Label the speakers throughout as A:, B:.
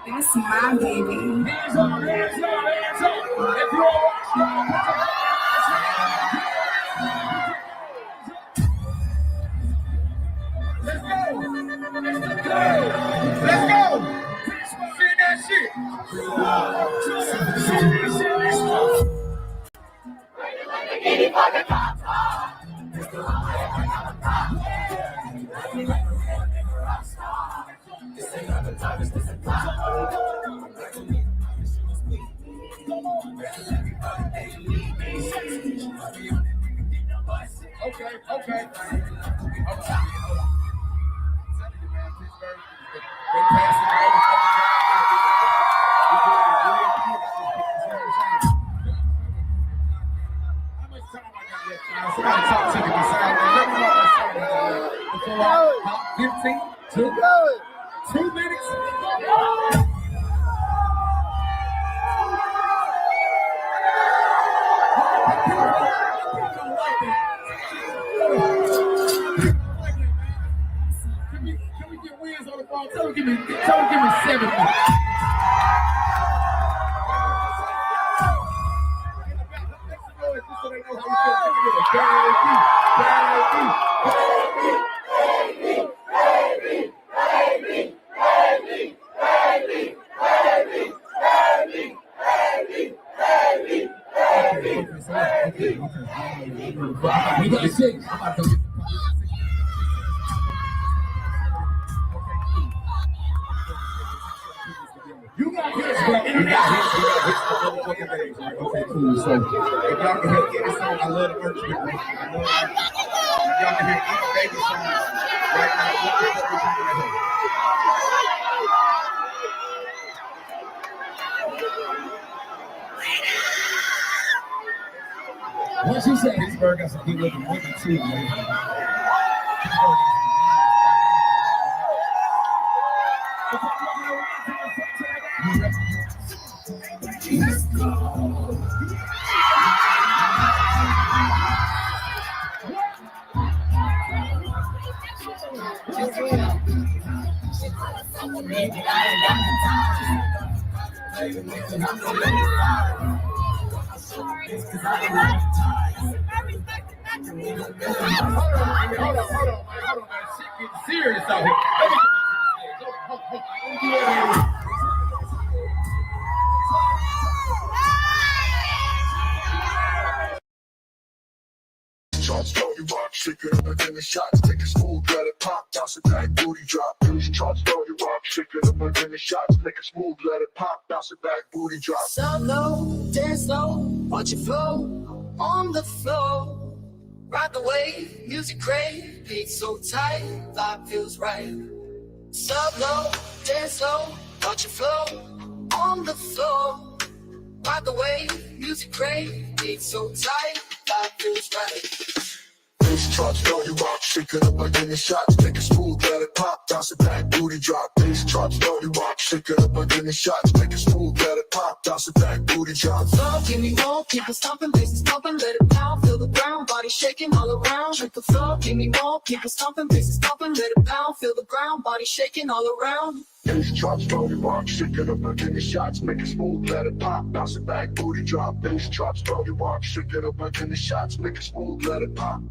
A: That's my baby.
B: Hands up, hands up, hands up. If you all watch now, let's go. Let's go. Sing that shit. Okay. Somebody talk to me. 15, 2 minutes. Can we get wins on the phone? Tell them give me 7 minutes. We got 6. You got hits, bro. You got hits for motherfucking days. Okay, cool. So, if y'all can hear any song, I love the merch with me. If y'all can hear any favorite songs right now, what the fuck is you gonna hear? Once you say Pittsburgh got some good looking women too, man. Let's go. Hold on, man. Shit getting serious out here.
C: You rock, shake it up again the shots, take a smooth, let it pop, bounce it back, booty drop. These charts, you rock, shake it up again the shots, make it smooth, let it pop, bounce it back, booty drop.
D: Sub low, dance low, watch it flow on the floor. Ride the wave, music great, beat so tight, vibe feels right. Sub low, dance low, watch it flow on the floor. Ride the wave, music great, beat so tight, vibe feels right.
C: These charts, you rock, shake it up again the shots, make it smooth, let it pop, bounce it back, booty drop. These charts, you rock, shake it up again the shots, make it smooth, let it pop, bounce it back, booty drop.
D: Flow, give me more, keep it stomping, bass is pumping, let it pound, feel the ground, body shaking all around. Drink the flow, give me more, keep it stomping, bass is pumping, let it pound, feel the ground, body shaking all around.
C: These charts, you rock, shake it up again the shots, make it smooth, let it pop, bounce it back, booty drop. These charts, you rock, shake it up again the shots, make it smooth, let it pop.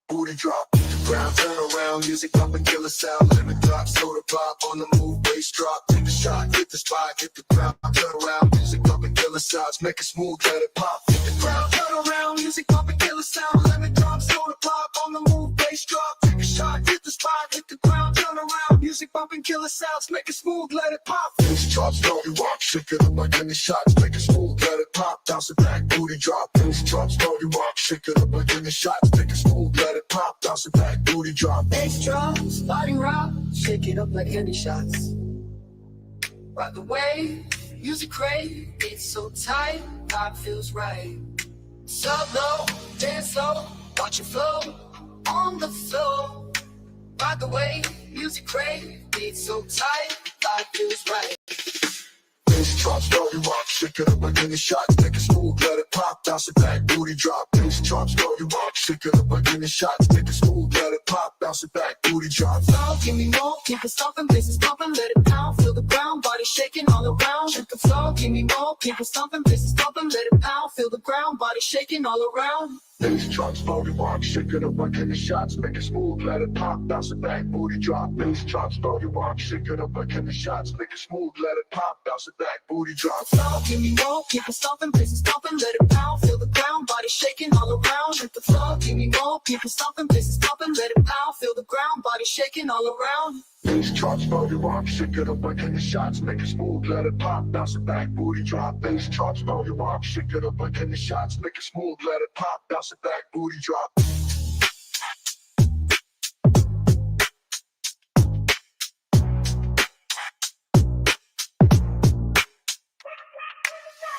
C: Booty drop, ground turn around, music pop and killer sound, lemon drop, soda pop, on the move, bass drop, take the shot, hit the spot, hit the ground, turn around, music pop and killer sounds, make it smooth, let it pop, hit the ground, turn around, music pop and killer sound, lemon drop, soda pop, on the move, bass drop, take a shot, hit the spot, hit the ground, turn around, music pop and killer sounds, make it smooth, let it pop. These charts, you rock, shake it up again the shots, make it smooth, let it pop, bounce it back, booty drop. These charts, you rock, shake it up again the shots, make it smooth, let it pop, bounce it back, booty drop.
D: Bass drop, sliding rock, shake it up like any shots. Ride the wave, music great, it's so tight, vibe feels right. Sub low, dance low, watch it flow on the floor. Ride the wave, music great, beat so tight, vibe feels right.
C: These charts, you rock, shake it up again the shots, make it smooth, let it pop, bounce it back, booty drop. These charts, you rock, shake it up again the shots, make it smooth, let it pop. pop, bounce it back, booty drop.
D: Flow, give me more, keep it stomping, business pumping, let it pound, feel the ground, body shaking all around. Check the flow, give me more, keep it stomping, business pumping, let it pound, feel the ground, body shaking all around.
C: Bass drops, body rock, shake it up like any shots, make it smooth, let it pop, bounce it back, booty drop. Bass drops, body rock, shake it up like any shots, make it smooth, let it pop, bounce it back, booty drop.
D: Flow, give me more, keep it stomping, business pumping, let it pound, feel the ground, body shaking all around. Check the flow, give me more, keep it stomping, business pumping, let it pound, feel the ground, body shaking all around.
C: Bass drops, body rock, shake it up like any shots, make it smooth, let it pop, bounce it back, booty drop. Bass drops, body rock, shake it up like any shots, make it smooth, let it pop, bounce it back, booty drop.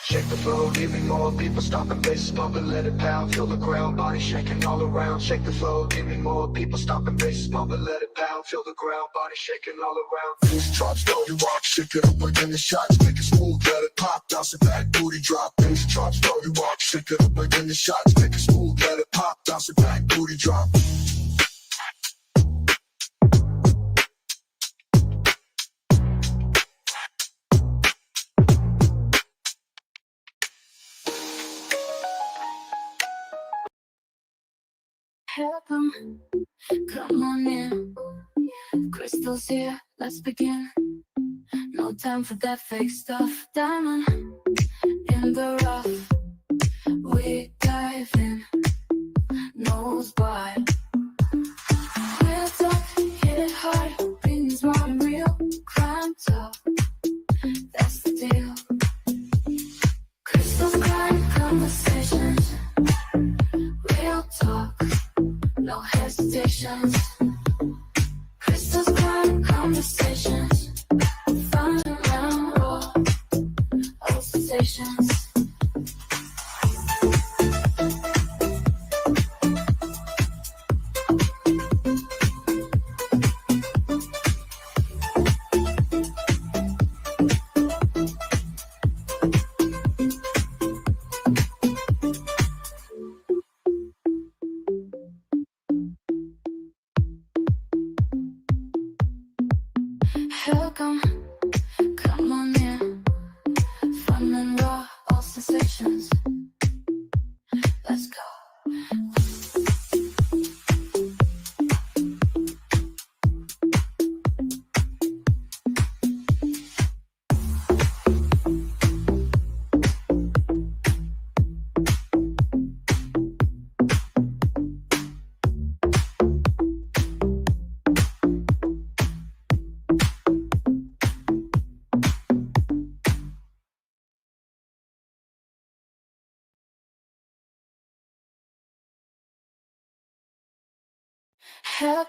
C: Shake the flow, leaving more people stomping, bass pumping, let it pound, feel the ground, body shaking all around. Shake the flow, leaving more people stomping, bass pumping, let it pound, feel the ground, body shaking all around. Bass drops, body rock, shake it up like any shots, make it smooth, let it pop, bounce it back, booty drop. Bass drops, body rock, shake it up like any shots, make it smooth, let it pop, bounce it back, booty drop.
E: Help 'em, come on in. Crystal's here, let's begin. No time for that fake stuff. Diamond in the rough, we dive in. Nose wide. Real talk, hit it hard. Being smart and real. Crime talk, that's the deal. Crystal's crime conversations. Real talk. No hesitations. Crystal's crime conversations. Fun around raw. All sensations. Welcome, come on in. Fun and raw, all sensations. Let's go. Help.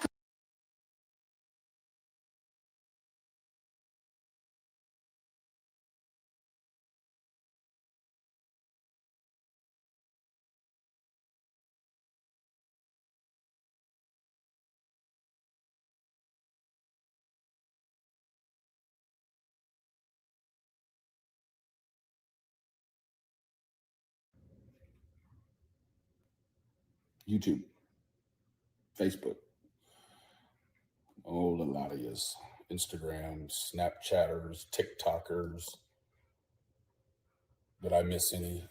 B: YouTube, Facebook, oh, a lot of yous, Instagram, Snapchatters, TikTokers. Did I miss any?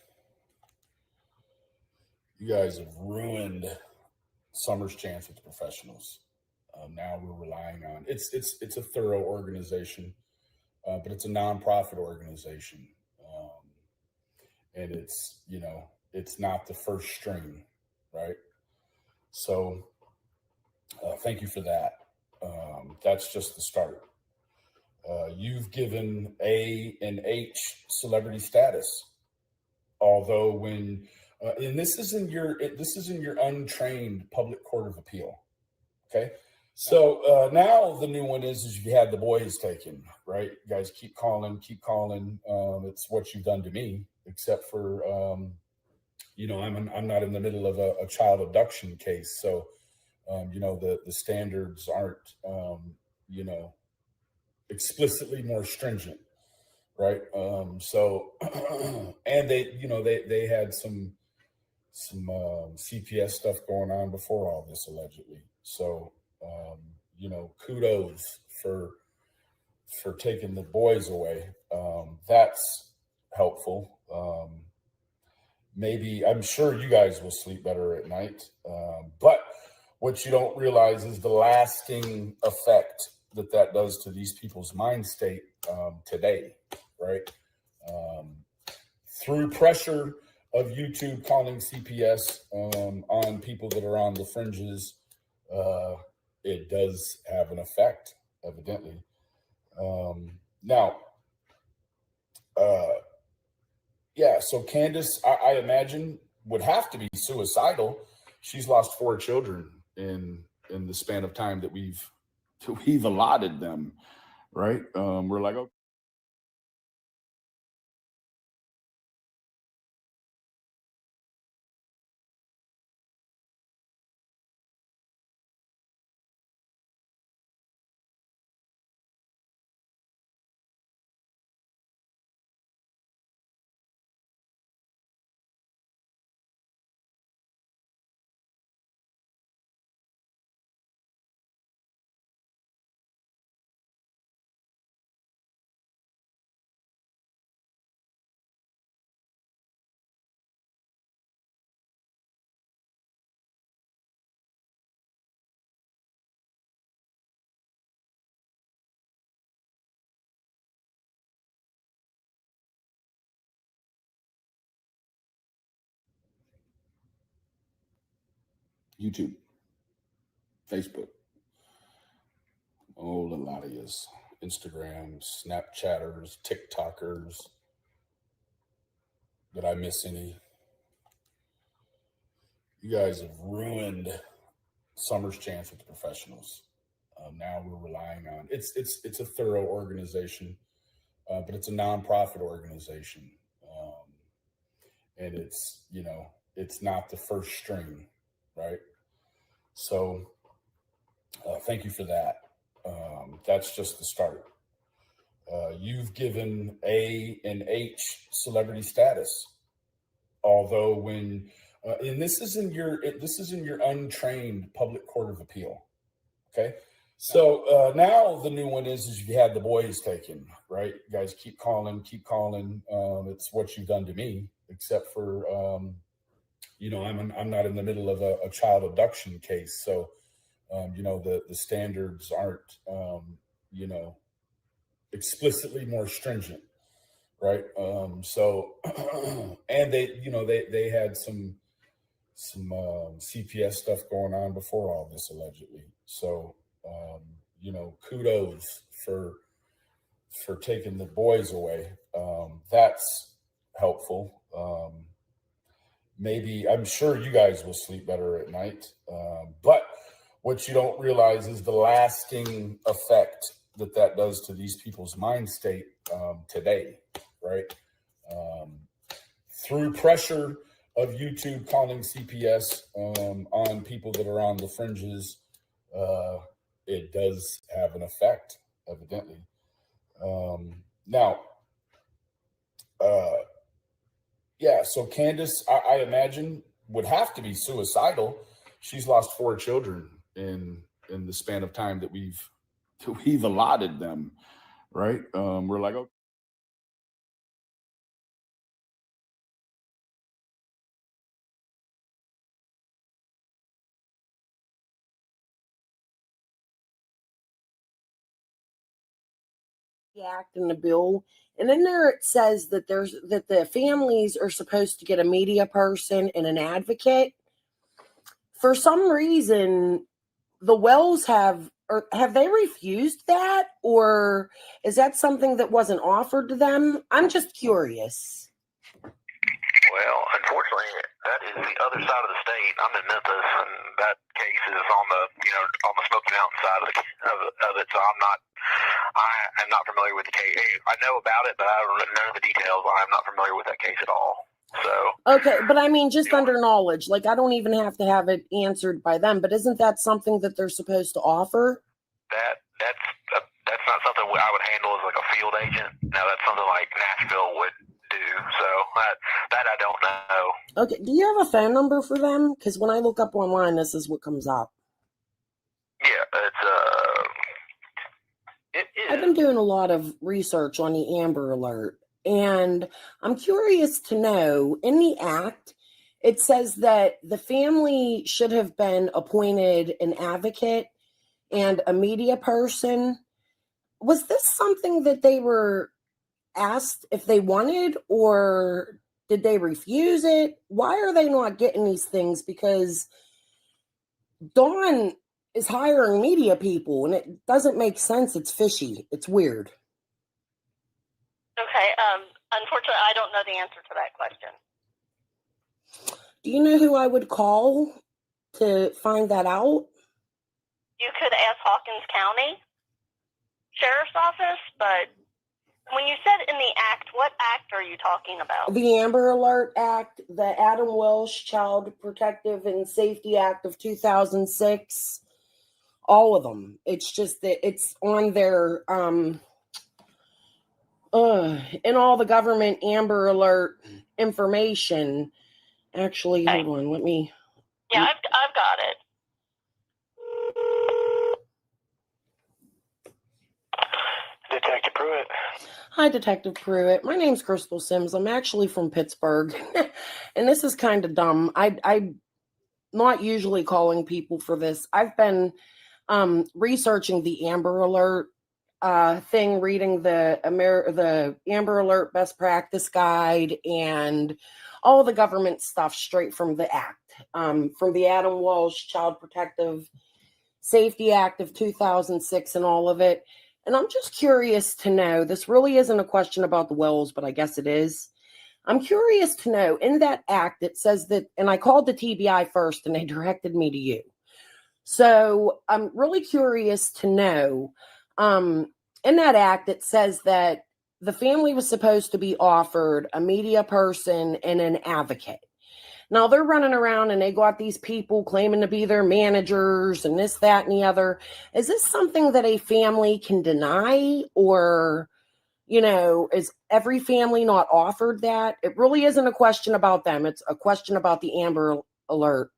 B: You guys have ruined summer's chance with the professionals. Now we're relying on it's a thorough organization, but it's a nonprofit organization, and it's it's not the first string, right? So thank you for that. That's just the start. You've given A and H celebrity status, although when and this is in your untrained public court of appeal. Okay, so now the new one is you had the boys taken, right? You guys keep calling. It's what you've done to me, except for I'm not in the middle of a child abduction case, so the standards aren't explicitly more stringent, right? So and they had some CPS stuff going on before all this allegedly. So
F: Kudos for taking the boys away. That's helpful. Maybe I'm sure you guys will sleep better at night. But what you don't realize is the lasting effect that does to these people's mind state today, right? Through pressure of YouTube calling CPS on people that are on the fringes, it does have an effect, evidently. So Candace, I imagine, would have to be suicidal. She's lost 4 children in the span of time that we've allotted them, right? We're like, okay. YouTube, Facebook, a lot of yous, Instagram, Snapchatters, TikTokers. Did I miss any? You guys have ruined summer's chance with the professionals. Now we're relying on it's a thorough organization, but it's a nonprofit organization, and it's not the first string, right? So thank you for that. That's just the start. You've given A and H celebrity status, although when and this is in your untrained public court of appeal. Okay, so now the new one is you had the boys taken, right? You guys keep calling. It's what you've done to me, except for I'm not in the middle of a child abduction case, so the standards aren't explicitly more stringent, right? So and they had some CPS stuff going on before all this, allegedly. So kudos for taking the boys away. That's helpful. Maybe I'm sure you guys will sleep better at night. But what you don't realize is the lasting effect that does to these people's mind state today, right? Through pressure of YouTube calling CPS on people that are on the fringes, it does have an effect, evidently. So Candace, I imagine, would have to be suicidal. She's lost 4 children in the span of time that we've allotted them, right? We're like, okay.
G: Act in the bill, and in there it says that the families are supposed to get a media person and an advocate. For some reason, the Wells have they refused that, or is that something that wasn't offered to them? I'm just curious.
H: Well, unfortunately, that is the other side of the state. I'm in Memphis, and that case is on the Smoky Mountain side of it. So I am not familiar with the case. I know about it, but I don't know the details. I'm not familiar with that case at all. So
G: okay, but I mean, just under knowledge, like I don't even have to have it answered by them. But isn't that something that they're supposed to offer?
H: That's not something I would handle as like a field agent. Now that's something like Nashville would do. So that I don't know.
G: Okay, do you have a phone number for them? Because when I look up online, this is what comes up.
H: Yeah,
G: doing a lot of research on the Amber Alert, and I'm curious to know, in the act, it says that the family should have been appointed an advocate and a media person. Was this something that they were asked if they wanted, or did they refuse it? Why are they not getting these things? Because Dawn is hiring media people, and it doesn't make sense. It's fishy. It's weird.
I: Okay. Unfortunately, I don't know the answer to that question.
G: Do you know who I would call to find that out?
I: You could ask Hawkins County Sheriff's Office, but when you said in the act, what act are you talking about?
G: The Amber Alert Act, the Adam Walsh Child Protective and Safety Act of 2006, all of them. It's just that it's on their in all the government Amber Alert information. Actually,
I: Okay.
G: hold on, let me.
I: Yeah, I've got it.
J: Detective Pruitt.
G: Hi, Detective Pruitt. My name's Crystal Sims. I'm actually from Pittsburgh, and this is kind of dumb. I'm not usually calling people for this. I've been researching the Amber Alert thing, reading the Amber Alert Best Practice Guide and all the government stuff straight from the Act, from the Adam Walsh Child Protective Safety Act of 2006 and all of it. And I'm just curious to know, this really isn't a question about the Wells, but I guess it is. I'm curious to know, in that act, it says that, and I called the TBI first and they directed me to you. So I'm really curious to know, in that act, it says that the family was supposed to be offered a media person and an advocate. Now they're running around and they got these people claiming to be their managers and this, that, and the other. Is this something that a family can deny, or, is every family not offered that? It really isn't a question about them. It's a question about the Amber Alert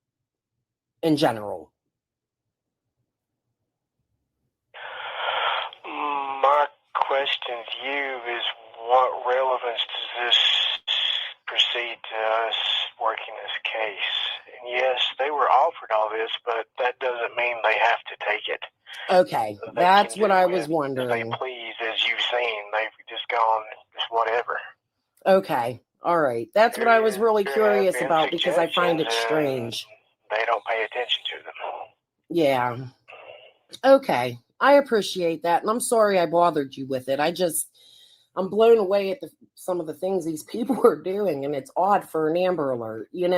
G: in general.
J: My question to you is, what relevance does this proceed to us working this case? And yes, they were offered all this, but that doesn't mean they have to take it.
G: Okay, that's what I was wondering.
J: They please, as you've seen, they've just gone just whatever.
G: Okay, all right. That's what I was really curious about, because I find it strange.
J: They don't pay attention to them.
G: Yeah. Okay, I appreciate that, and I'm sorry I bothered you with it. I'm blown away at some of the things these people are doing, and it's odd for an Amber Alert, and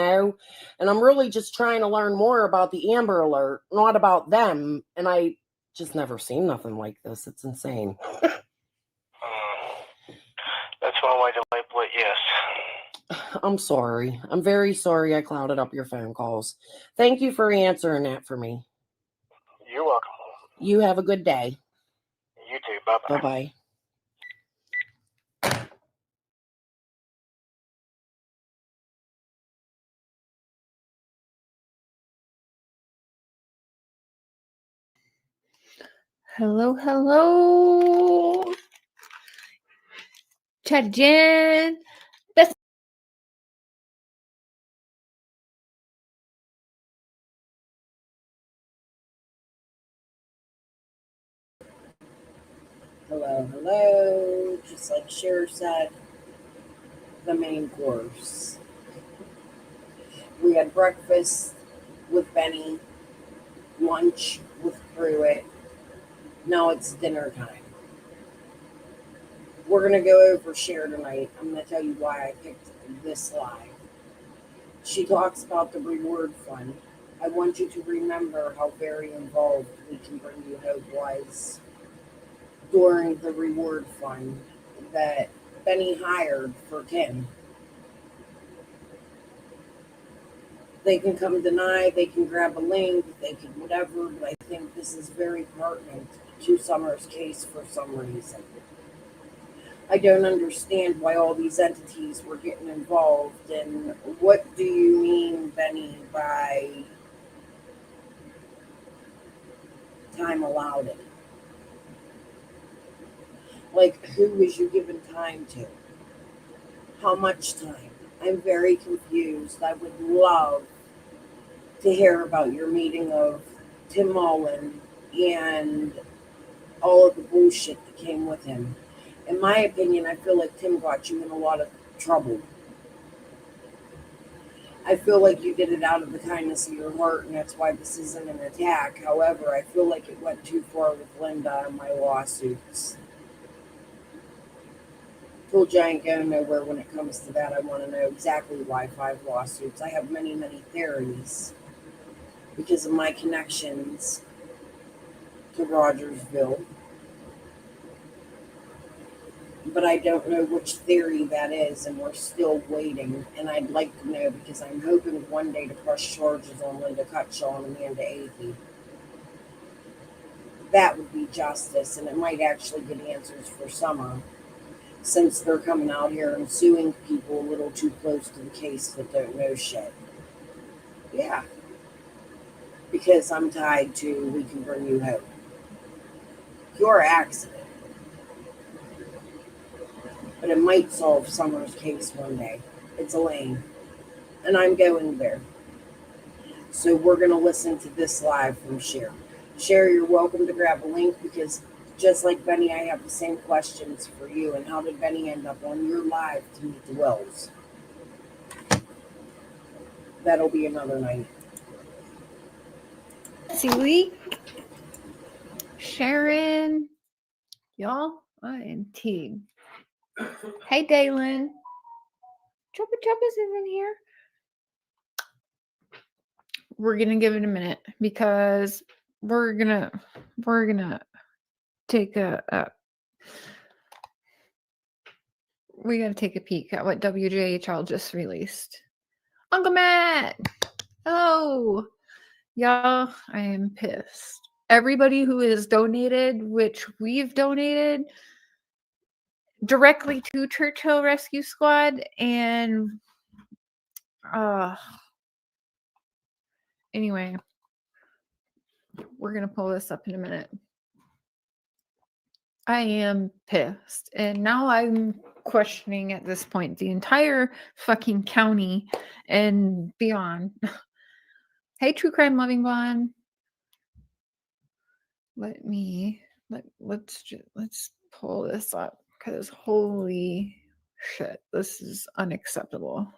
G: I'm really just trying to learn more about the Amber Alert, not about them, and I just never seen nothing like this. It's insane.
J: That's one way to label it, yes.
G: I'm sorry. I'm very sorry I clouded up your phone calls. Thank you for answering that for me.
J: You're welcome.
G: You have a good day.
J: You too. Bye-bye.
G: Bye-bye.
K: Hello. Chat Jen. Best.
G: Hello. Just like Cher said, the main course. We had breakfast with Benny, lunch with Pruitt. Now it's dinner time. We're going to go over Cher tonight. I'm going to tell you why I picked this live. She talks about the reward fund. I want you to remember how very involved We Can Bring You Hope was during the reward fund that Benny hired for Kim. They can come deny, they can grab a link, they can whatever, but I think this is very pertinent to Summer's case for some reason. I don't understand why all these entities were getting involved, and what do you mean, Benny, by time allowed it? Like, who was you giving time to? How much time? I'm very confused. I would love to hear about your meeting of Tim Mullen and all of the bullshit that came with him. In my opinion, I feel like Tim got you in a lot of trouble. I feel like you did it out of the kindness of your heart, and that's why this isn't an attack. However, I feel like it went too far with Linda on my lawsuits. Told you I ain't going nowhere when it comes to that. I want to know exactly why 5 lawsuits. I have many, many theories because of my connections to Rogersville. But I don't know which theory that is, and we're still waiting. And I'd like to know because I'm hoping one day to press charges on Linda Cutshaw and Amanda Avey. That would be justice, and it might actually get answers for summer, since they're coming out here and suing people a little too close to the case that don't know shit. Yeah, because I'm tied to We Can Bring You Home. Pure accident. But it might solve Summer's case one day. It's Elaine. And I'm going there. So we're going to listen to this live from Cher. Cher, you're welcome to grab a link because just like Benny, I have the same questions for you. And how did Benny end up on your live to meet the Wells? That'll be another night.
K: Week. Sharon. Y'all, I am team. Hey, Dalen. Choppa Choppa's in here. We're gonna give it a minute because we're gonna take we gotta take a peek at what WJHL just released. Uncle Matt, hello, y'all. I am pissed. Everybody who has donated, which we've donated directly to Churchill Rescue Squad, and anyway, we're gonna pull this up in a minute. I am pissed, and now I'm questioning at this point the entire fucking county and beyond. Hey, true crime loving Bond. Let's pull this up because holy shit, this is unacceptable.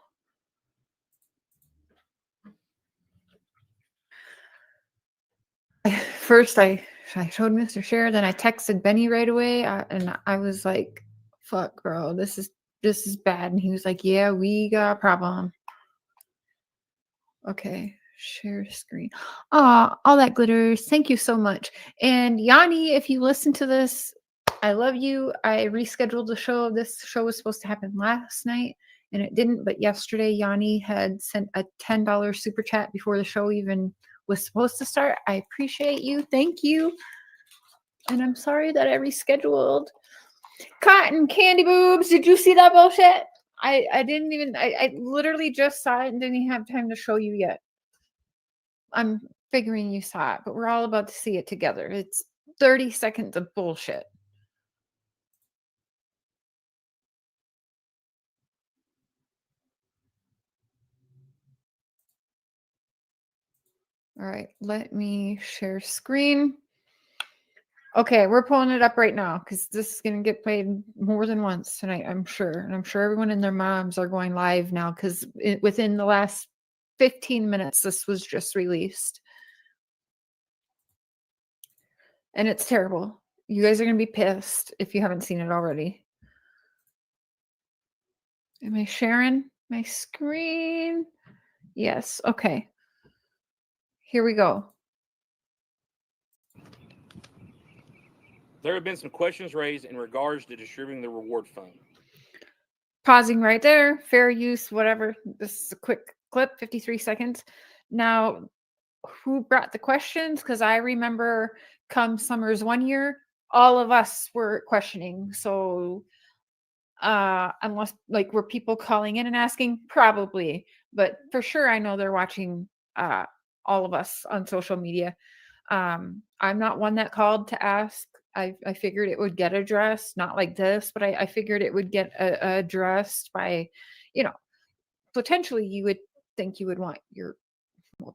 K: First, I showed Mr. Cher, then I texted Benny right away, and I was like, "Fuck, bro, this is bad." And he was like, "Yeah, we got a problem." Okay, share screen. All that glitters. Thank you so much. And Yanni, if you listen to this, I love you. I rescheduled the show. This show was supposed to happen last night, and it didn't. But yesterday, Yanni had sent a $10 super chat before the show even was supposed to start. I appreciate you. Thank you. And I'm sorry that I rescheduled. Cotton candy boobs. Did you see that bullshit? I didn't even, I literally just saw it and didn't even have time to show you yet. I'm figuring you saw it, but we're all about to see it together. It's 30 seconds of bullshit. All right, let me share screen. Okay, we're pulling it up right now because this is going to get played more than once tonight, I'm sure. And I'm sure everyone and their moms are going live now because within the last 15 minutes, this was just released. And it's terrible. You guys are going to be pissed if you haven't seen it already. Am I sharing my screen? Yes. Okay. Here we go.
L: There have been some questions raised in regards to distributing the reward fund.
K: Pausing right there. Fair use, whatever. This is a quick clip, 53 seconds. Now, who brought the questions? Because I remember come Summer's 1 year, all of us were questioning. So unless like were people calling in and asking? Probably. But for sure, I know they're watching all of us on social media. I'm not one that called to ask. I figured it would get addressed, not like this, but I figured it would get addressed by, potentially you would think you would want your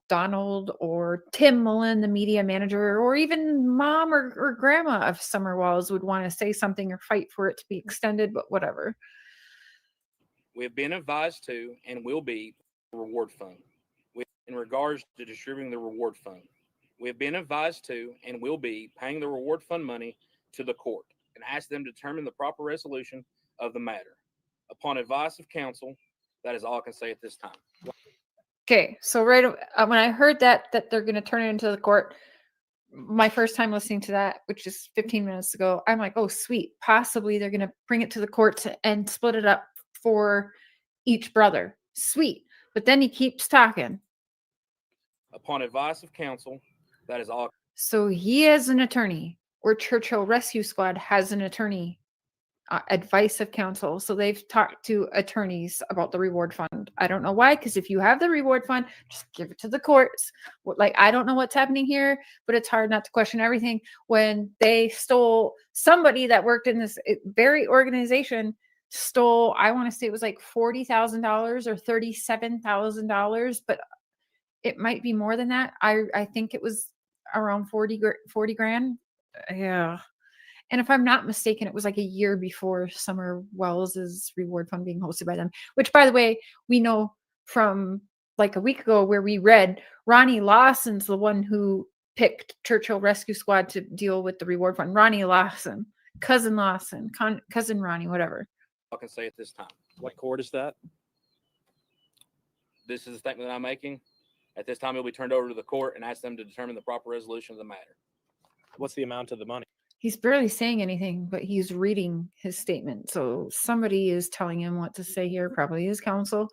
K: Donald or Tim Mullen, the media manager, or even mom or grandma of Summer Wells would want to say something or fight for it to be extended, but whatever.
L: We have been advised to and will be reward fund. In regards to distributing the reward fund, we have been advised to and will be paying the reward fund money to the court and ask them to determine the proper resolution of the matter. Upon advice of counsel, that is all I can say at this time.
K: Okay, so when I heard that they're going to turn it into the court, my first time listening to that, which is 15 minutes ago, I'm like, oh, sweet. Possibly they're going to bring it to the court and split it up for each brother. Sweet. But then he keeps talking.
L: Upon advice of counsel, that is all.
K: So he has an attorney, or Churchill Rescue Squad has an attorney, advice of counsel. So they've talked to attorneys about the reward fund. I don't know why, because if you have the reward fund, just give it to the courts. Like, I don't know what's happening here, but it's hard not to question everything. When they stole, somebody that worked in this very organization stole, I want to say it was like $40,000 or $37,000, but it might be more than that. I think it was around 40 grand. Yeah. And if I'm not mistaken, it was like a year before Summer Wells's reward fund being hosted by them, which, by the way, we know from like a week ago where we read Ronnie Lawson's the one who picked Churchill Rescue Squad to deal with the reward fund. Ronnie Lawson, cousin Ronnie, whatever.
L: I can say at this time. What court is that? This is the statement that I'm making. At this time, it will be turned over to the court and ask them to determine the proper resolution of the matter.
M: What's the amount of the money?
K: He's barely saying anything, but he's reading his statement. So somebody is telling him what to say here, probably his counsel.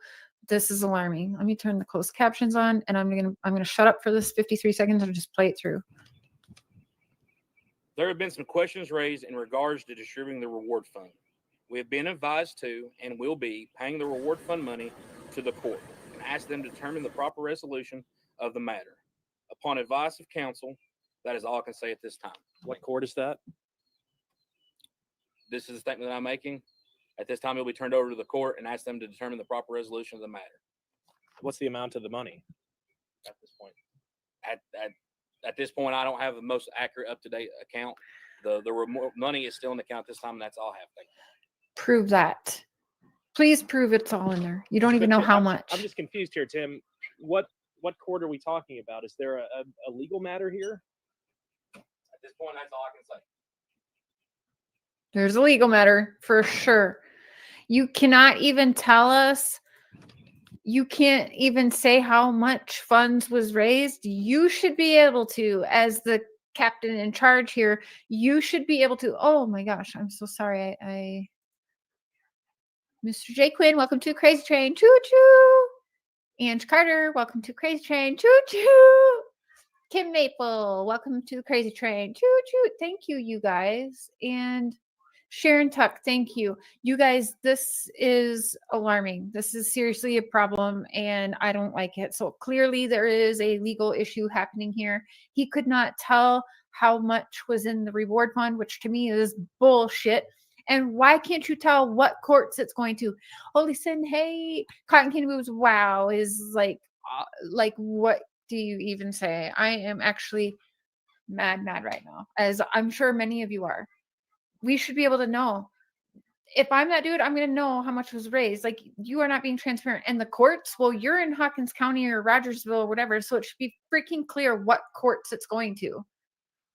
K: This is alarming. Let me turn the closed captions on, and I'm gonna shut up for this 53 seconds and just play it through.
L: There have been some questions raised in regards to distributing the reward fund. We have been advised to and will be paying the reward fund money to the court and ask them to determine the proper resolution of the matter. Upon advice of counsel, that is all I can say at this time.
M: What court is that?
L: This is the statement that I'm making. At this time, it will be turned over to the court and ask them to determine the proper resolution of the matter.
M: What's the amount of the money?
L: At this point, at this point, I don't have the most accurate, up-to-date account. The money is still in the account this time, and that's all I have.
K: Prove that. Please prove it's all in there. You don't even know how much.
M: I'm just confused here, Tim. What court are we talking about? Is there a legal matter here?
L: At this point, that's all I can say.
K: There's a legal matter for sure. You cannot even tell us. You can't even say how much funds was raised. You should be able to, as the captain in charge here, you should be able to. Oh my gosh, I'm so sorry. Mr. J. Quinn, welcome to Crazy Train. Choo choo. Ange Carter, welcome to Crazy Train. Choo choo. Kim Maple, welcome to Crazy Train. Choo choo. Thank you, you guys. And Sharon Tuck, thank you. You guys, this is alarming. This is seriously a problem, and I don't like it. So clearly there is a legal issue happening here. He could not tell how much was in the reward fund, which to me is bullshit. And why can't you tell what courts it's going to? Oh, listen, hey, Cotton Candy Boobs, wow, is like what do you even say? I am actually mad right now, as I'm sure many of you are. We should be able to know. If I'm that dude, I'm going to know how much was raised. Like, you are not being transparent. And the courts, well, you're in Hawkins County or Rogersville or whatever, so it should be freaking clear what courts it's going to.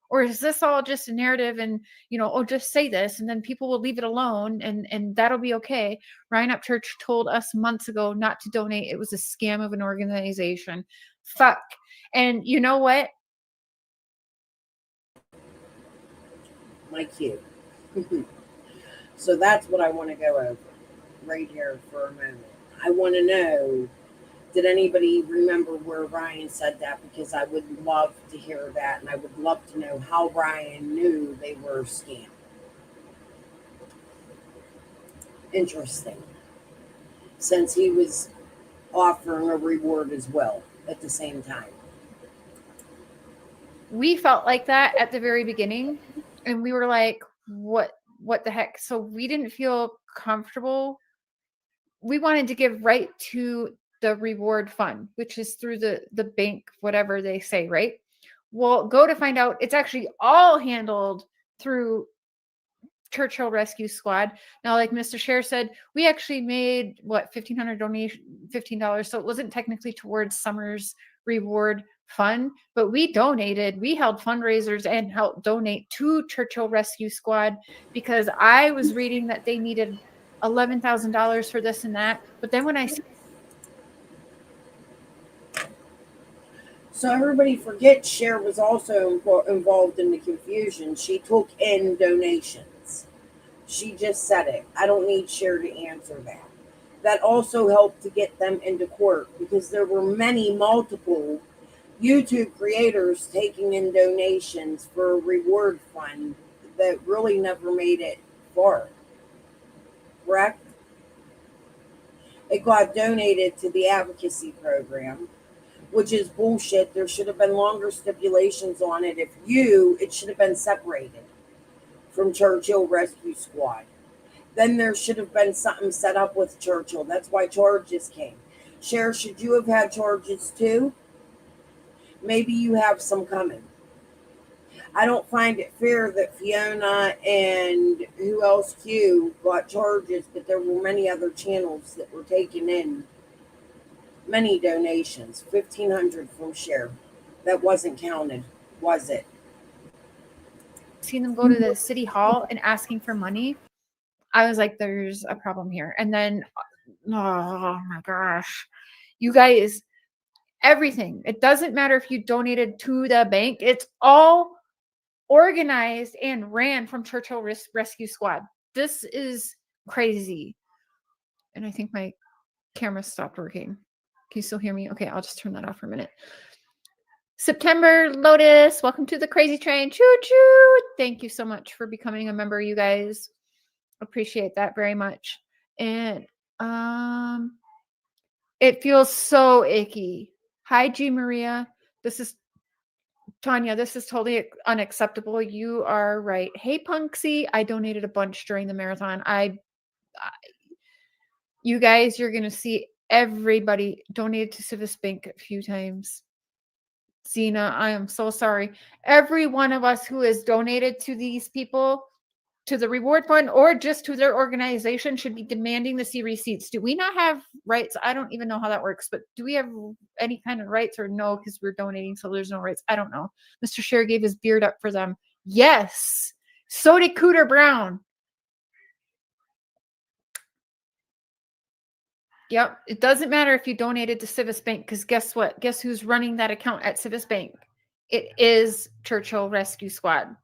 K: Or is this all just a narrative and, oh, just say this and then people will leave it alone and that'll be okay. Ryan Upchurch told us months ago not to donate. It was a scam of an organization. Fuck. And you know what?
G: My cue. So that's what I want to go over right here for a moment. I want to know, did anybody remember where Ryan said that? Because I would love to hear that, and I would love to know how Ryan knew they were a scam. Interesting. Since he was offering a reward as well at the same time.
K: We felt like that at the very beginning. And we were like, what the heck? So we didn't feel comfortable. We wanted to give right to the reward fund, which is through the bank, whatever they say, right? Well, go to find out it's actually all handled through Churchill Rescue Squad. Now, like Mr. Share said, we actually made what $1,500 donation, $15. So it wasn't technically towards Summer's reward fund, but we donated. We held fundraisers and helped donate to Churchill Rescue Squad because I was reading that they needed $11,000 for this and that. But then when I
G: So everybody forgets Cher was also involved in the confusion. She took in donations. She just said it. I don't need Cher to answer that. That also helped to get them into court because there were multiple YouTube creators taking in donations for a reward fund that really never made it far. Correct? It got donated to the advocacy program, which is bullshit. There should have been longer stipulations on it. It should have been separated from Churchill Rescue Squad. Then there should have been something set up with Churchill. That's why charges came. Cher, should you have had charges too? Maybe you have some coming. I don't find it fair that Fiona and who else, Q, got charges, but there were many other channels that were taking in many donations. 1,500 from Cher. That wasn't counted, was it?
K: seen them go to the city hall and asking for money, I was like, there's a problem here. And then, oh my gosh, you guys, everything. It doesn't matter if you donated to the bank. It's all organized and ran from Churchill Rescue Squad. This is crazy. And I think my camera stopped working. Can you still hear me? Okay, I'll just turn that off for a minute. September Lotus, welcome to the crazy train. Choo choo. Thank you so much for becoming a member, you guys. Appreciate that very much. And it feels so icky. Hi, G Maria. This is Tanya. This is totally unacceptable. You are right. Hey, Punksy. I donated a bunch during the marathon. You guys, you're gonna see everybody donated to Civis Bank a few times. Zena, I am so sorry. Every one of us who has donated to these people, to the reward fund, or just to their organization should be demanding to see receipts. Do we not have rights? I don't even know how that works, but do we have any kind of rights or no? Because we're donating, so there's no rights. I don't know. Mr. Cher gave his beard up for them. Yes. So did Cooter Brown. Yep. It doesn't matter if you donated to Civis Bank, because guess what? Guess who's running that account at Civis Bank? It is Churchill Rescue Squad.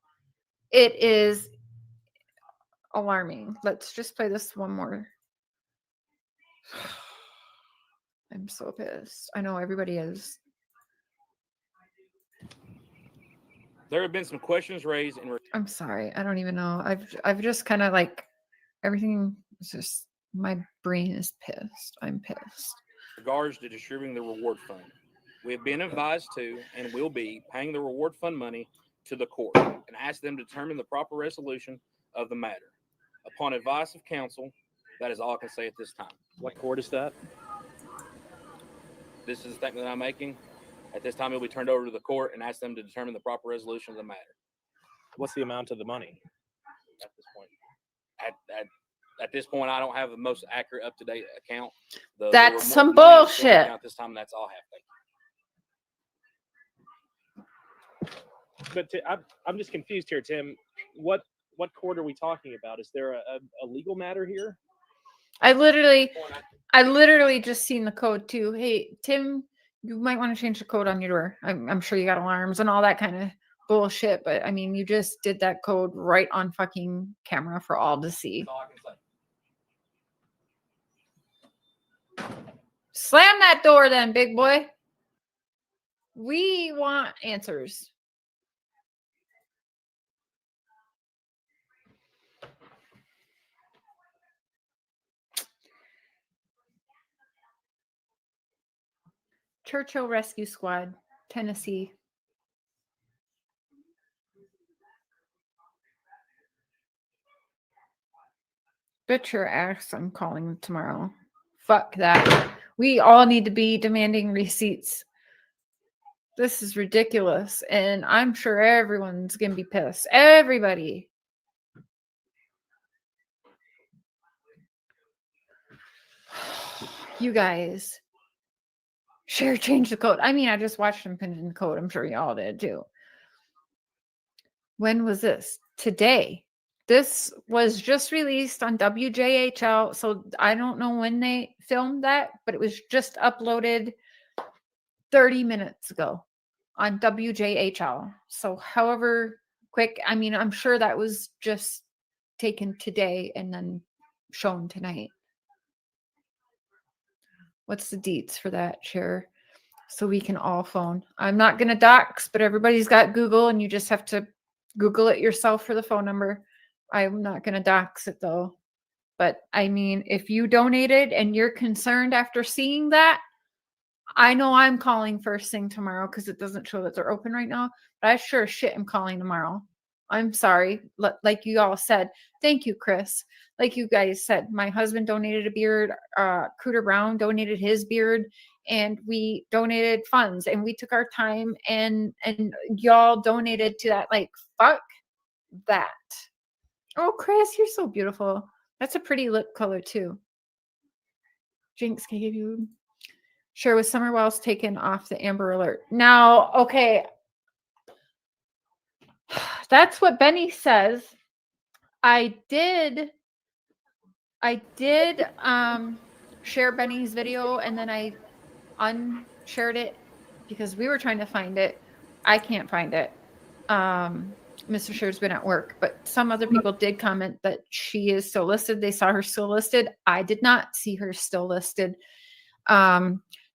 K: It is alarming. Let's just play this one more. I'm so pissed. I know everybody is.
L: There have been some questions raised in.
K: I'm sorry. I don't even know. I've just kind of like everything is just, my brain is pissed. I'm pissed.
L: Regards to distributing the reward fund, we have been advised to and will be paying the reward fund money to the court and ask them to determine the proper resolution of the matter. Upon advice of counsel, that is all I can say at this time.
M: What court is that?
L: This is the statement that I'm making. At this time, it will be turned over to the court and ask them to determine the proper resolution of the matter.
M: What's the amount of the money?
L: At this point, at this point, I don't have the most accurate, up-to-date account.
K: That's some bullshit.
L: At this time, that's all I have. Thank you.
M: But I'm just confused here, Tim. What court are we talking about? Is there a legal matter here?
K: I literally just seen the code too. Hey, Tim, you might want to change the code on your door. I'm sure you got alarms and all that kind of bullshit, but I mean, you just did that code right on fucking camera for all to see.
L: That's all I can say.
K: Slam that door then, big boy. We want answers. Churchill Rescue Squad, Tennessee. Bet your ass I'm calling tomorrow. Fuck that. We all need to be demanding receipts. This is ridiculous. And I'm sure everyone's going to be pissed. Everybody. You guys. Share, change the code. I mean, I just watched him pin in the code. I'm sure y'all did too. When was this? Today. This was just released on WJHL. So I don't know when they filmed that, but it was just uploaded 30 minutes ago on WJHL. So however quick, I mean, I'm sure that was just taken today and then shown tonight. What's the deets for that? Share so we can all phone. I'm not going to dox, but everybody's got Google and you just have to Google it yourself for the phone number. I'm not going to dox it though. But I mean, if you donated and you're concerned after seeing that, I know I'm calling first thing tomorrow because it doesn't show that they're open right now. But I sure as shit am calling tomorrow. I'm sorry. Like you all said. Thank you, Chris. Like you guys said, my husband donated a beard. Cooter Brown donated his beard. And we donated funds. And we took our time. And y'all donated to that. Like, fuck that. Oh, Chris, you're so beautiful. That's a pretty lip color, too. Jinx, can I give you... Share with Summer Wells taken off the Amber Alert. Now, okay. That's what Benny says. I did share Benny's video and then I unshared it because we were trying to find it. I can't find it. Mr. Share's been at work, but some other people did comment that she is still listed. They saw her still listed. I did not see her still listed.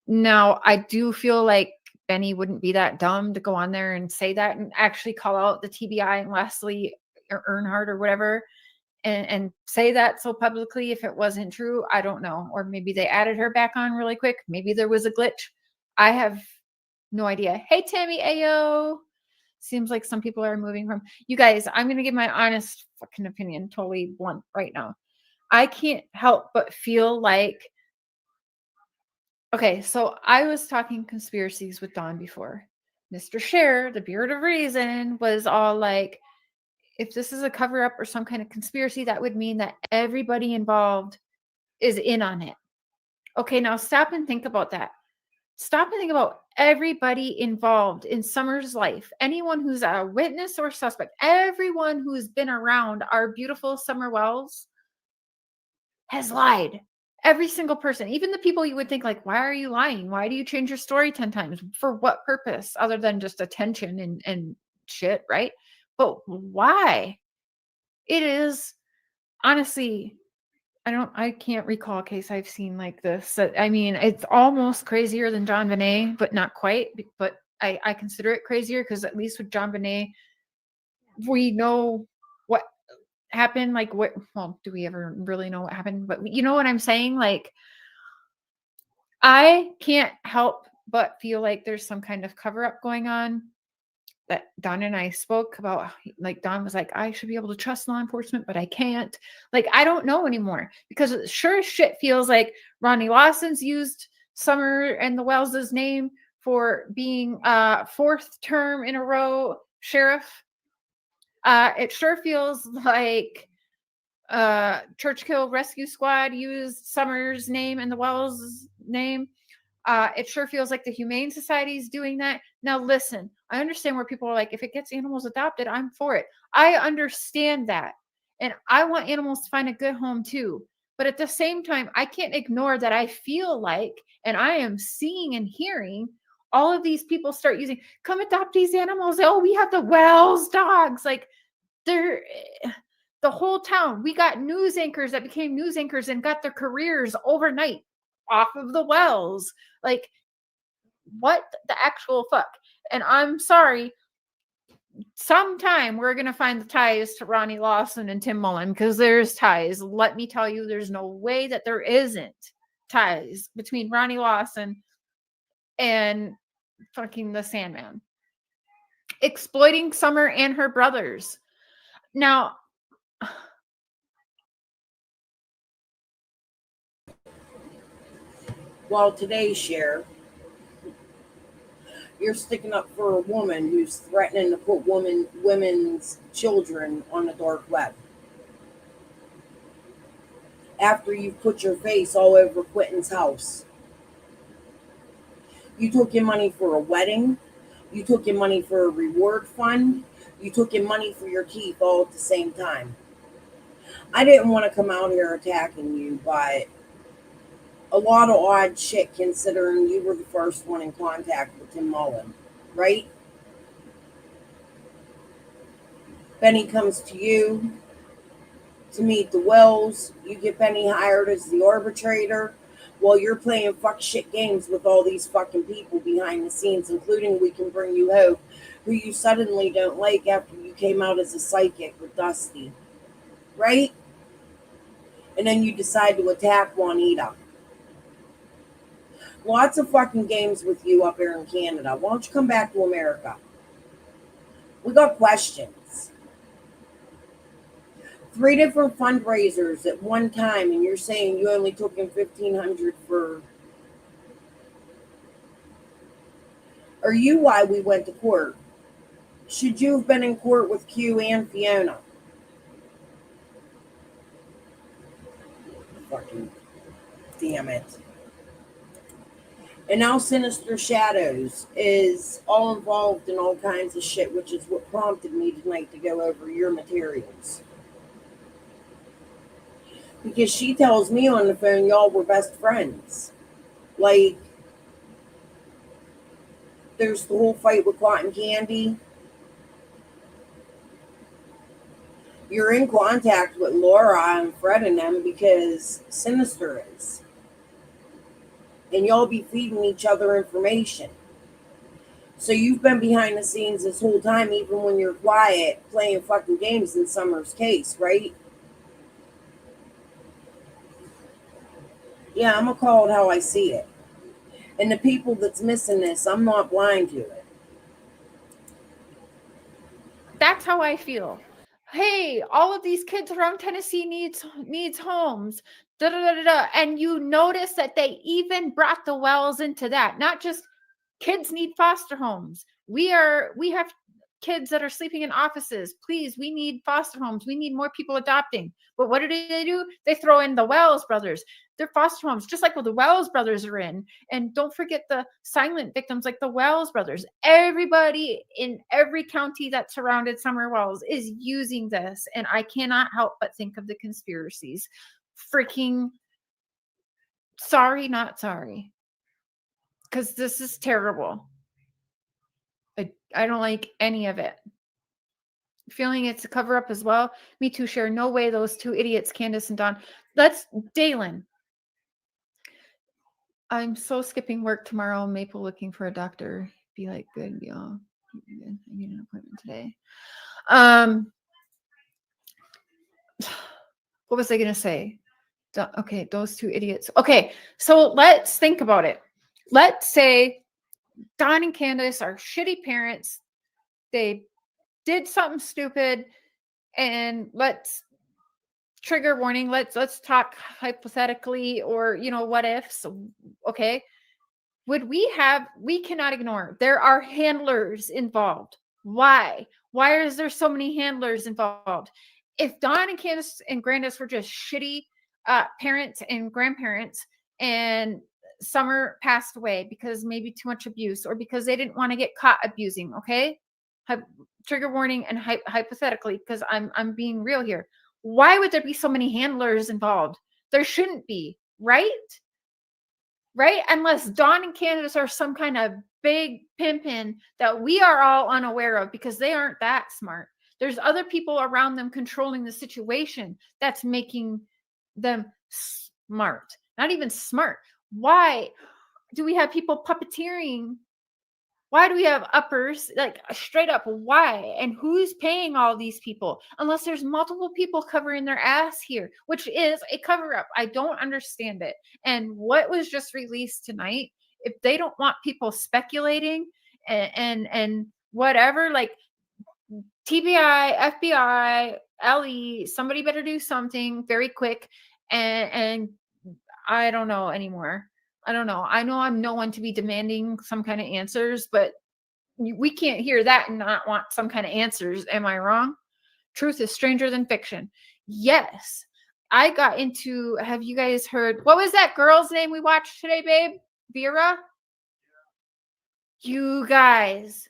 K: Now, I do feel like Benny wouldn't be that dumb to go on there and say that and actually call out the TBI and Leslie or Earnhardt or whatever and say that so publicly if it wasn't true. I don't know. Or maybe they added her back on really quick. Maybe there was a glitch. I have no idea. Hey, Tammy Ayo. Seems like some people are moving from... You guys, I'm going to give my honest fucking opinion, totally blunt right now. I can't help but feel like... Okay, so I was talking conspiracies with Don before. Mr. Share, the Beard of Reason, was all like, if this is a cover up or some kind of conspiracy, that would mean that everybody involved is in on it. Okay, now stop and think about that. Stop and think about everybody involved in Summer's life. Anyone who's a witness or suspect, everyone who's been around our beautiful Summer Wells has lied. Every single person, even the people you would think like, why are you lying? Why do you change your story 10 times? For what purpose other than just attention and shit, right? But why? It is honestly, I can't recall a case I've seen like this. I mean, it's almost crazier than John Bonet, but not quite. But I consider it crazier because at least with John Bonet, we know what happened. Like what, well, do we ever really know what happened? But you know what I'm saying? Like, I can't help but feel like there's some kind of cover up going on that Don and I spoke about. Like Don was like, I should be able to trust law enforcement, but I can't. Like, I don't know anymore because it sure as shit feels like Ronnie Lawson's used Summer and the Wells's name for being fourth term in a row sheriff. It sure feels like Churchill Rescue Squad used Summer's name and the Wells' name. It sure feels like the Humane Society is doing that. Now, listen, I understand where people are like, if it gets animals adopted, I'm for it. I understand that. And I want animals to find a good home too. But at the same time, I can't ignore that I feel like, and I am seeing and hearing all of these people start using, come adopt these animals. Oh, we have the Wells dogs. Like, they're... The whole town, we got news anchors that became news anchors and got their careers overnight off of the Wells. Like, what the actual fuck? And I'm sorry, sometime we're going to find the ties to Ronnie Lawson and Tim Mullen because there's ties. Let me tell you, there's no way that there isn't ties between Ronnie Lawson and fucking the Sandman. Exploiting Summer and her brothers. Now,
G: Well, today's share, you're sticking up for a woman who's threatening to put women's children on the dark web. After you've put your face all over Quentin's house. You took your money for a wedding. You took your money for a reward fund. You took your money for your teeth all at the same time. I didn't want to come out here attacking you, but a lot of odd shit considering you were the first one in contact with Tim Mullen, right? Benny comes to you to meet the Wells. You get Benny hired as the arbitrator while you're playing fuck shit games with all these fucking people behind the scenes, including We Can Bring You Hope, who you suddenly don't like after you came out as a psychic with Dusty, right? And then you decide to attack Juanita. Lots of fucking games with you up here in Canada. Why don't you come back to America? We got questions. 3 different fundraisers at one time, and you're saying you only took in $1,500 for. Are you why we went to court? Should you have been in court with Q and Fiona? Fucking damn it. And now Sinister Shadows is all involved in all kinds of shit, which is what prompted me tonight to go over your materials. Because she tells me on the phone y'all were best friends. Like, there's the whole fight with Cotton Candy. You're in contact with Laura and Fred and them because Sinister is. And y'all be feeding each other information. So you've been behind the scenes this whole time, even when you're quiet, playing fucking games in Summer's case, right? Yeah, I'm gonna call it how I see it. And the people that's missing this, I'm not blind to it.
K: That's how I feel. Hey, all of these kids around Tennessee needs homes. Da, da, da, da, da. And you notice that they even brought the Wells into that. Not just kids need foster homes. We have kids that are sleeping in offices. Please, we need foster homes. We need more people adopting. But what do? They throw in the Wells brothers. They're foster homes, just like what the Wells brothers are in. And don't forget the silent victims like the Wells brothers. Everybody in every county that surrounded Summer Wells is using this. And I cannot help but think of the conspiracies. Freaking sorry, not sorry. Because this is terrible. I don't like any of it. Feeling it's a cover up as well. Me too, Cher. No way those two idiots, Candace and Dawn. Dalen. I'm so skipping work tomorrow. Maple looking for a doctor. Be like, good, y'all. I need an appointment today. What was I going to say? Okay, those two idiots. Okay, so let's think about it. Let's say Dawn and Candace are shitty parents. They did something stupid, and let's trigger warning. Let's talk hypothetically, or what ifs. Okay, we cannot ignore there are handlers involved. Why is there so many handlers involved? If Dawn and Candace and Grandis were just shitty parents and grandparents, and Summer passed away because maybe too much abuse, or because they didn't want to get caught abusing, okay, trigger warning, and hypothetically, because I'm being real here, why would there be so many handlers involved? There shouldn't be, right? Unless Dawn and Candace are some kind of big pimpin that we are all unaware of, because they aren't that smart. There's other people around them controlling the situation that's making them smart. Not even smart. Why do we have people puppeteering? Why do we have uppers? Like, straight up, why? And who's paying all these people? Unless there's multiple people covering their ass here, which is a cover up. I don't understand it. And what was just released tonight, if they don't want people speculating and whatever, like TBI, FBI, LE, somebody better do something very quick. And I don't know anymore. I don't know. I know I'm no one to be demanding some kind of answers, but we can't hear that and not want some kind of answers. Am I wrong? Truth is stranger than fiction. Yes. I got into, have you guys heard, what was that girl's name we watched today, babe? Vera? You guys,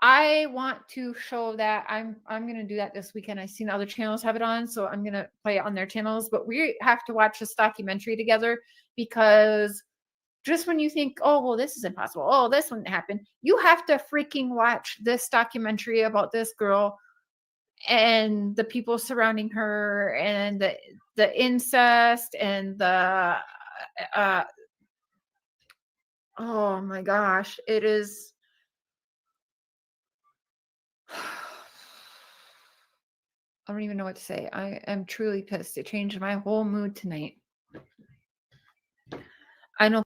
K: I want to show that. I'm gonna do that this weekend. I've seen other channels have it on, so I'm gonna play it on their channels. But we have to watch this documentary together, because just when you think, oh well, this is impossible, oh this wouldn't happen, you have to freaking watch this documentary about this girl and the people surrounding her, and the incest, and the oh my gosh, it is. I don't even know what to say. I am truly pissed. It changed my whole mood tonight. I know.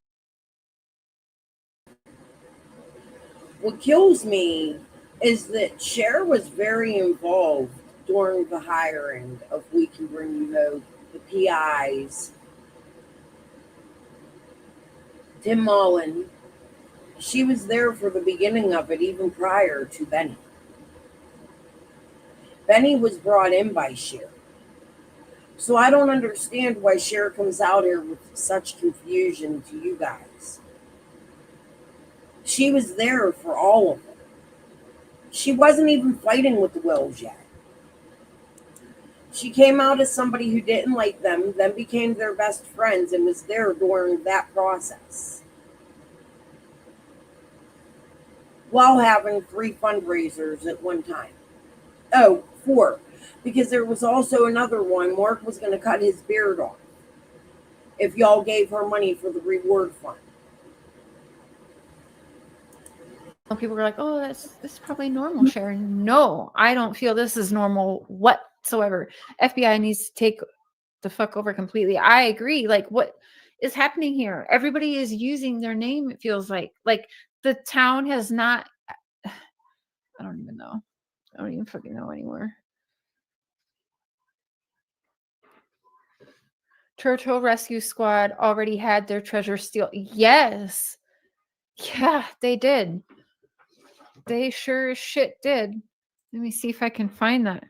G: What kills me is that Cher was very involved during the hiring of We Can Bring You Hope, the PIs, Tim Mullen. She was there for the beginning of it, even prior to Benny. Benny was brought in by Cher. So I don't understand why Cher comes out here with such confusion to you guys. She was there for all of it. She wasn't even fighting with the Wills yet. She came out as somebody who didn't like them, then became their best friends, and was there during that process, while having 3 fundraisers at one time. Oh, 4. Because there was also another one. Mark was going to cut his beard off if y'all gave her money for the reward fund.
K: People were like, oh, this is probably normal, Sharon. No, I don't feel this is normal whatsoever. FBI needs to take the fuck over completely. I agree. Like, what is happening here? Everybody is using their name, it feels like. Like, the town has not, I don't even know. I don't even fucking know anymore. Churchill Rescue Squad already had their treasure steal. Yes. Yeah, they did. They sure as shit did. Let me see if I can find that.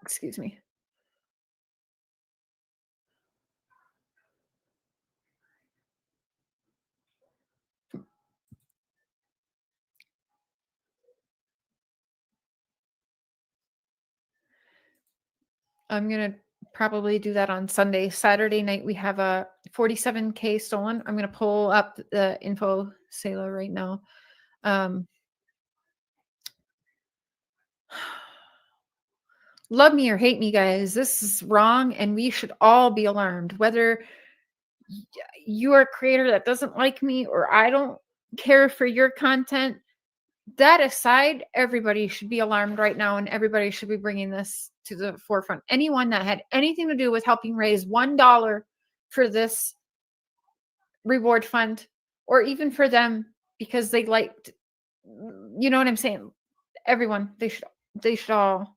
K: Excuse me. I'm going to probably do that on Sunday. Saturday night, we have a 47K stolen. I'm going to pull up the info Sailor right now. Love me or hate me, guys. This is wrong, and we should all be alarmed. Whether you are a creator that doesn't like me, or I don't care for your content, that aside, everybody should be alarmed right now, and everybody should be bringing this to the forefront. Anyone that had anything to do with helping raise $1 for this reward fund, or even for them because they liked, you know what I'm saying? Everyone, they should all.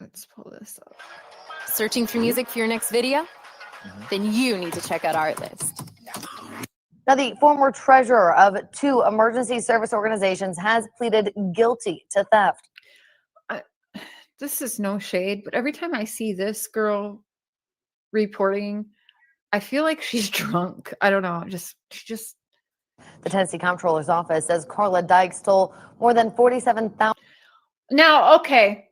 K: Let's pull this up.
N: Searching for music for your next video? Then you need to check out Artlist.
O: Now, the former treasurer of 2 emergency service organizations has pleaded guilty to theft.
K: This is no shade, but every time I see this girl reporting, I feel like she's drunk. I don't know. Just.
O: The Tennessee Comptroller's office says Carla Dyke stole more than $47,000.
K: Now, okay.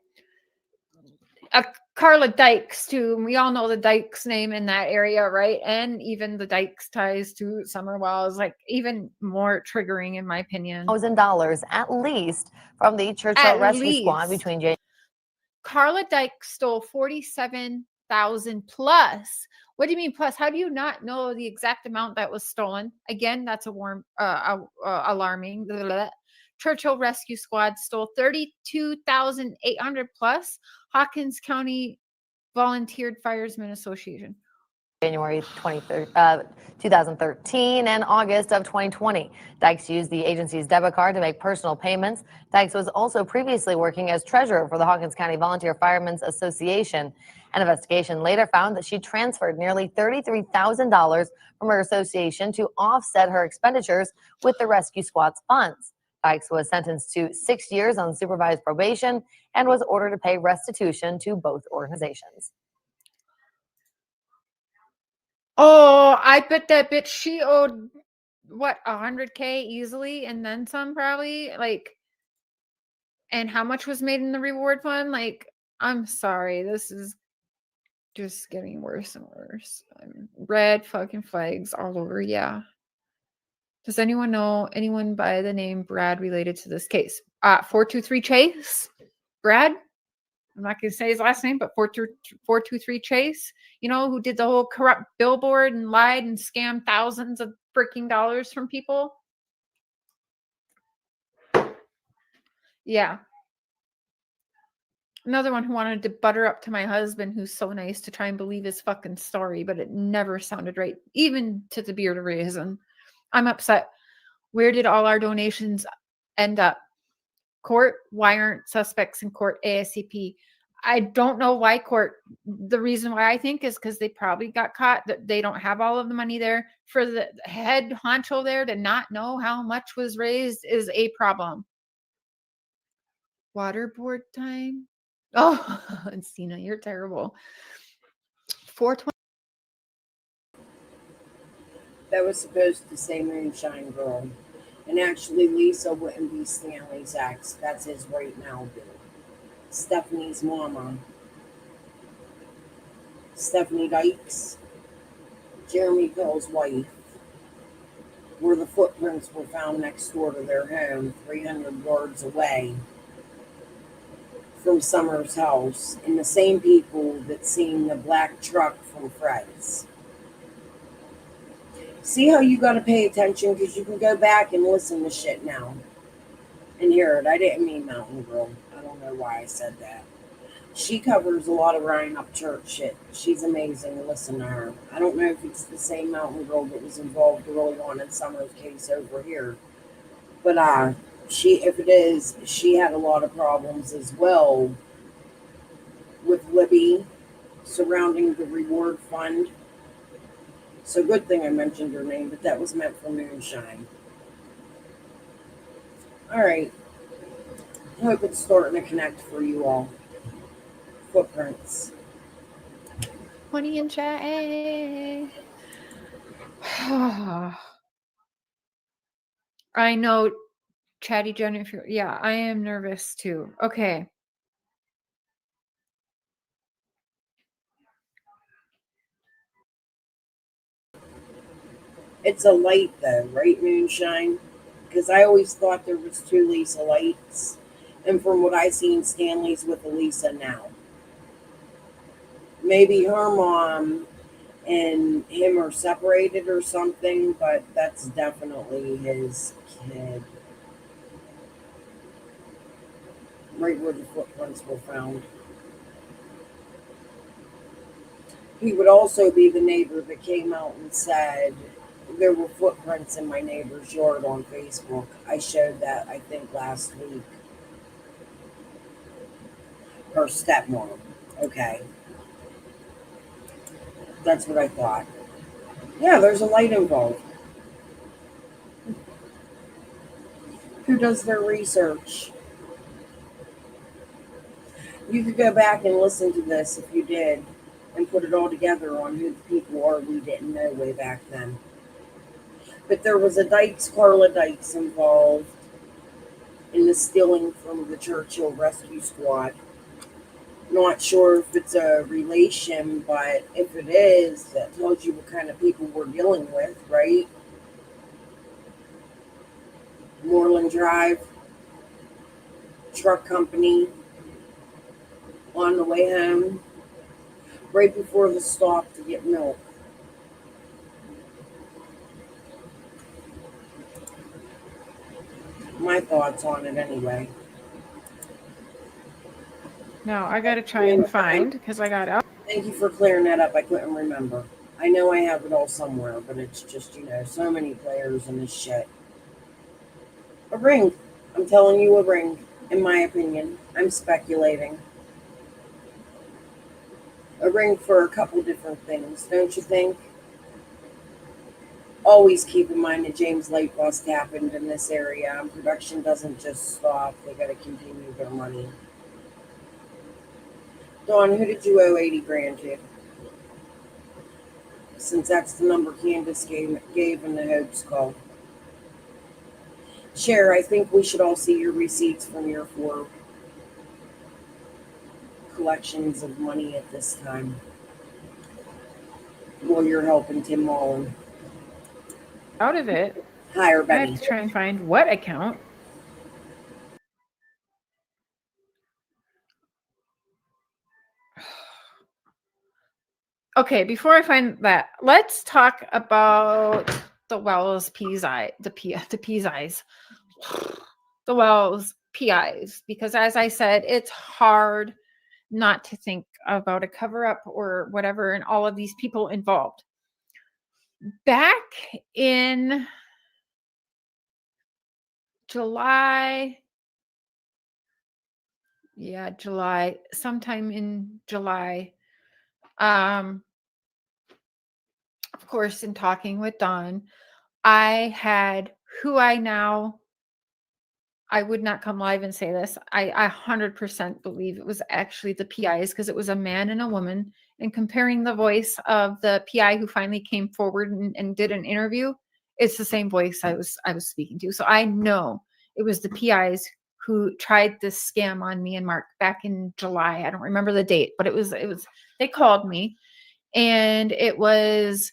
K: Carla Dykes, too. We all know the Dykes name in that area, right? And even the Dykes ties to Summer Wells, like even more triggering, in my opinion.
O: $1,000 at least from the Churchill Rescue Squad between January.
K: Carla Dykes stole $47,000 plus. What do you mean plus? How do you not know the exact amount that was stolen? Again, that's alarming. Blah, blah, blah. Churchill Rescue Squad stole $32,800 plus. Hawkins County Volunteered Firemen Association.
O: January 2013 and August of 2020. Dykes used the agency's debit card to make personal payments. Dykes was also previously working as treasurer for the Hawkins County Volunteer Firemen's Association. An investigation later found that she transferred nearly $33,000 from her association to offset her expenditures with the rescue squad's funds. Dykes was sentenced to 6 years on supervised probation and was ordered to pay restitution to both organizations.
K: Oh, I bet that bitch she owed what, $100K easily and then some probably. Like, and how much was made in the reward fund? Like, I'm sorry, this is just getting worse and worse. Red fucking flags all over. Yeah. Does anyone know anyone by the name Brad related to this case? 423 Chase, Brad. I'm not going to say his last name, but 423 Chase, you know, who did the whole corrupt billboard and lied and scammed thousands of freaking dollars from people. Yeah. Another one who wanted to butter up to my husband, who's so nice, to try and believe his fucking story, but it never sounded right, even to the beard of reason. I'm upset. Where did all our donations end up? Court? Why aren't suspects in court ASAP? I don't know why court. The reason why I think is because they probably got caught, that they don't have all of the money there. For the head honcho there to not know how much was raised is a problem. Waterboard time. Oh, Cena, you're terrible. 420.
G: That was supposed to say Moonshine Girl. And actually, Lisa wouldn't be Stanley's ex. That's his right now, dude. Stephanie's mama. Stephanie Dykes, Jeremy Bill's wife, where the footprints were found next door to their home, 300 yards away from Summer's house, and the same people that seen the black truck from Fred's. See how you got to pay attention, because you can go back and listen to shit now and hear it. I didn't mean Mountain Girl. I don't know why I said that. She covers a lot of Ryan Up Church shit. She's amazing. Listen to her. I don't know if it's the same Mountain Girl that was involved early on in Summer's case over here, but if it is, she had a lot of problems as well with Libby surrounding the reward fund. So good thing I mentioned her name, but that was meant for Moonshine. All right. I hope it's starting to connect for you all. Footprints.
K: 20 in chat. I know, Chatty Jennifer. Yeah, I am nervous too. Okay.
G: It's a light though, right, Moonshine? Because I always thought there was two Lisa lights. And from what I seen, Stanley's with Elisa now. Maybe her mom and him are separated or something, but that's definitely his kid. Right where the footprints were found. He would also be the neighbor that came out and said there were footprints in my neighbor's yard on Facebook. I showed that, I think, last week. Her stepmom. Okay. That's what I thought. Yeah, there's a light involved. Who does their research? You could go back and listen to this if you did and put it all together on who the people are we didn't know way back then. But there was a Dykes, Carla Dykes, involved in the stealing from the Churchill Rescue Squad. Not sure if it's a relation, but if it is, that tells you what kind of people we're dealing with, right? Moreland Drive, truck company, on the way home, right before the stop to get milk. My thoughts on it anyway.
K: No, I gotta try and find, because I got out.
G: Thank you for clearing that up. I couldn't remember. I know I have it all somewhere, but it's just, so many players in this shit. A ring. I'm telling you, a ring, in my opinion. I'm speculating. A ring for a couple different things, don't you think? Always keep in mind that James Lake bust happened in this area, and production doesn't just stop. They gotta continue their money. Dawn, who did you owe 80 grand to? Since that's the number Candace gave in the hoax call. Cher, I think we should all see your receipts from your 4 collections of money at this time. While you're helping Tim Mullen.
K: Out of it.
G: Hire
K: I have
G: Betty.
K: to try and find what account. Okay, before I find that, let's talk about the Wells PIs, the PIs, the Wells PIs, because as I said, it's hard not to think about a cover up or whatever, and all of these people involved. Back in July, sometime in July, of course, in talking with Don, I had who I would not come live and say this. I 100% believe it was actually the PIs, because it was a man and a woman. And comparing the voice of the PI who finally came forward and did an interview, it's the same voice I was speaking to. So I know it was the PIs who tried this scam on me and Mark back in July. I don't remember the date, but it was they called me, and it was.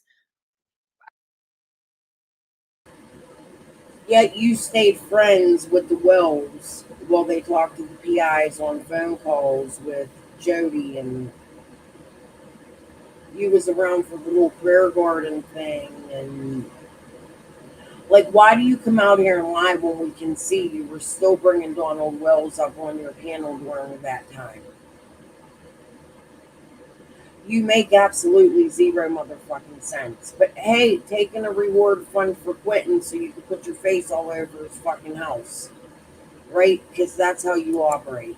G: Yet you stayed friends with the Wells while they talked to the PIs on phone calls with Jody, and you was around for the little prayer garden thing. And like, why do you come out here and lie when we can see you were still bringing Donald Wells up on your panel during that time? You make absolutely zero motherfucking sense. But hey, taking a reward fund for quitting so you can put your face all over his fucking house. Right? Because that's how you operate.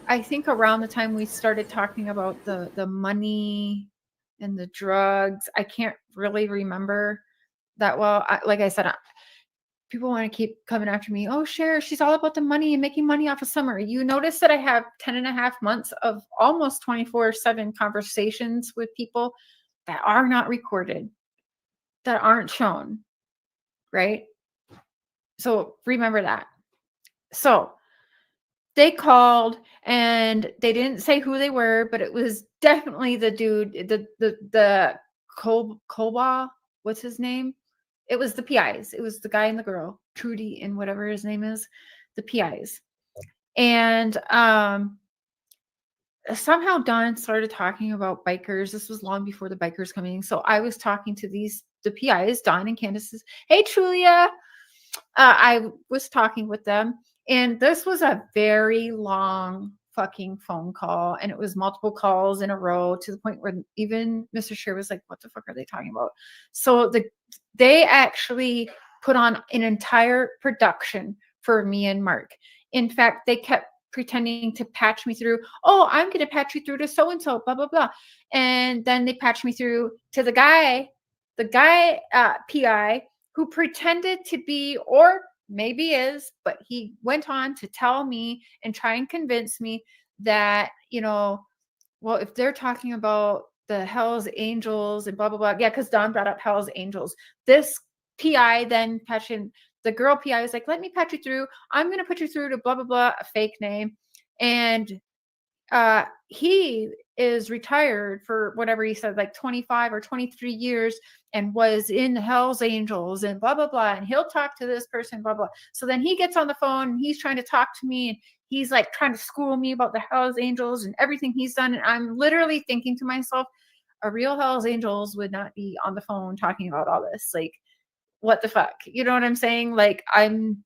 K: I think around the time we started talking about the money and the drugs, I can't really remember that well. Like I said, people want to keep coming after me. Oh, Cher, she's all about the money and making money off of Summer. You notice that I have 10 and a half months of almost 24/7 conversations with people that are not recorded, that aren't shown, right? So remember that. So they called and they didn't say who they were, but it was definitely the dude, the Koba, what's his name? It was the PIs. It was the guy and the girl, Trudy and whatever his name is, the PIs. And somehow Don started talking about bikers. This was long before the bikers coming. So I was talking to the PIs, Don and Candace's. Hey, Trulia. I was talking with them, and this was a very long fucking phone call, and it was multiple calls in a row to the point where even Mr. Scheer was like, what the fuck are they talking about? So they actually put on an entire production for me and Mark. In fact, they kept pretending to patch me through. Oh, I'm going to patch you through to so-and-so, blah, blah, blah. And then they patched me through to the guy PI who pretended to be, or maybe is, but he went on to tell me and try and convince me that, well, if they're talking about the Hell's Angels and blah, blah, blah. Yeah, because Don brought up Hell's Angels. This PI then patched in, the girl PI was like, let me patch you through. I'm going to put you through to blah, blah, blah, a fake name. And he is retired for whatever he said, like 25 or 23 years, and was in Hell's Angels and blah, blah, blah. And he'll talk to this person, blah, blah. So then he gets on the phone and he's trying to talk to me, and he's like trying to school me about the Hell's Angels and everything he's done. And I'm literally thinking to myself, a real Hell's Angels would not be on the phone talking about all this. Like, what the fuck? You know what I'm saying? Like, I'm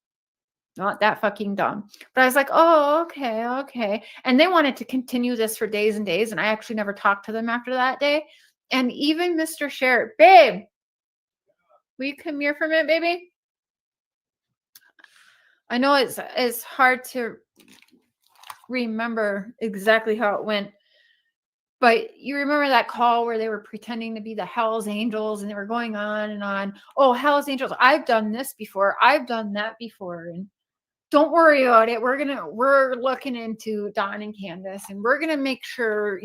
K: not that fucking dumb. But I was like, oh, okay. And they wanted to continue this for days and days. And I actually never talked to them after that day. And even Mr. Sheriff, babe, will you come here for a minute, baby? I know it's hard to remember exactly how it went, but you remember that call where they were pretending to be the Hells Angels and they were going on and on. Oh, Hells Angels, I've done this before. I've done that before. And don't worry about it. We're looking into Don and Candace, and we're gonna make sure,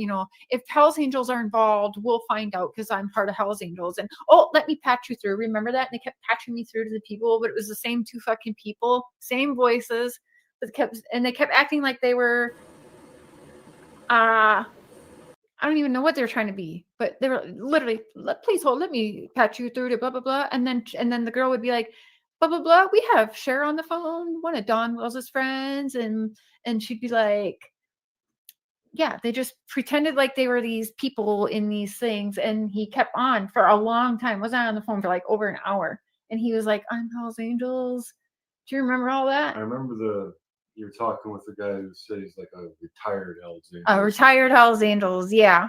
K: if Hell's Angels are involved, we'll find out because I'm part of Hell's Angels. And oh, let me patch you through. Remember that? And they kept patching me through to the people, but it was the same two fucking people, same voices, but they kept acting like they were I don't even know what they were trying to be, but they were literally, please hold, let me patch you through to blah blah blah. And then the girl would be like, blah blah blah. We have Cher on the phone, one of Don Wells's friends, and she'd be like, yeah, they just pretended like they were these people in these things, and he kept on for a long time. Was I on the phone for like over an hour, and he was like, I'm Hell's Angels. Do you remember all that?
P: I remember you're talking with the guy who said he's like a retired Hells Angels.
K: A retired Hells Angels, yeah.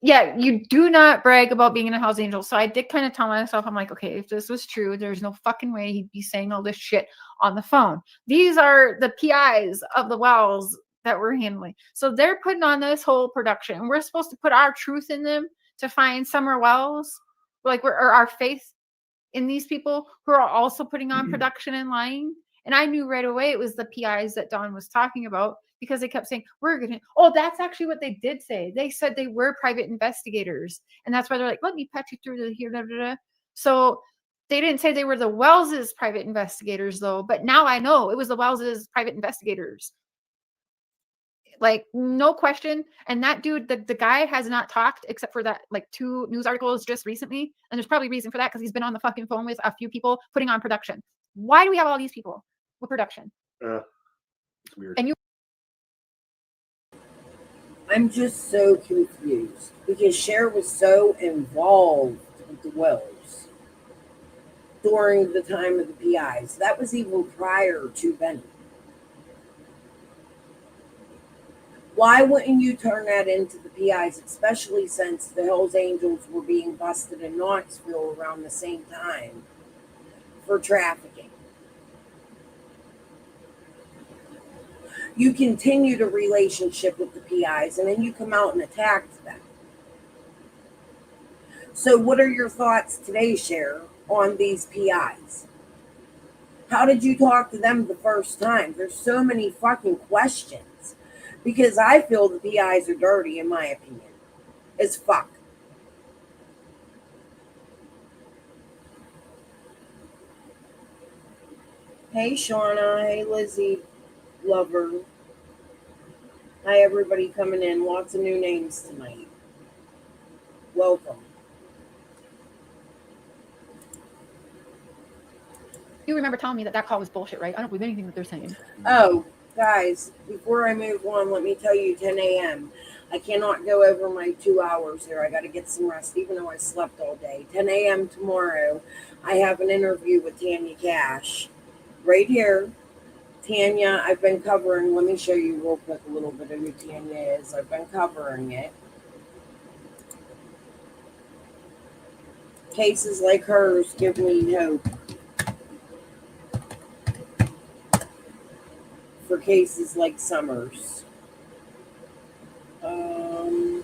K: Yeah, you do not brag about being in a Hells Angel. So I did kind of tell myself, I'm like, okay, if this was true, there's no fucking way he'd be saying all this shit on the phone. These are the PIs of the Wells that we're handling. So they're putting on this whole production. And we're supposed to put our truth in them to find Summer Wells, or our faith in these people who are also putting on production and lying. And I knew right away it was the PIs that Don was talking about, because they kept saying, that's actually what they did say. They said they were private investigators. And that's why they're like, let me patch you through to here. Da, da, da. So they didn't say they were the Wells's private investigators, though. But now I know it was the Wells's private investigators. Like, no question. And that dude, the guy has not talked except for that, like, 2 news articles just recently. And there's probably reason for that, because he's been on the fucking phone with a few people putting on production. Why do we have all these people with production?
P: It's weird.
K: And
G: I'm just so confused because Cher was so involved with the Wells during the time of the PIs. That was even prior to Benny. Why wouldn't you turn that into the PIs, especially since the Hells Angels were being busted in Knoxville around the same time for trafficking? You continued a relationship with the PIs, and then you come out and attacked them. So what are your thoughts today, Cher, on these PIs? How did you talk to them the first time? There's so many fucking questions, because I feel the PIs are dirty, in my opinion, as fuck. Hey, Shauna. Hey, Lizzie. Lover. Hi, everybody coming in. Lots of new names tonight. Welcome.
K: you remember telling me that call was bullshit, right? I don't believe anything that they're saying.
G: Oh, guys, before I move on, let me tell you 10 a.m. I cannot go over my 2 hours here. I got to get some rest, even though I slept all day. 10 a.m. tomorrow, I have an interview with Tanya Cash. Right here. Tanya, I've been covering, let me show you real quick a little bit of who Tanya is. I've been covering it. Cases like hers give me hope for cases like Summers. I'm gonna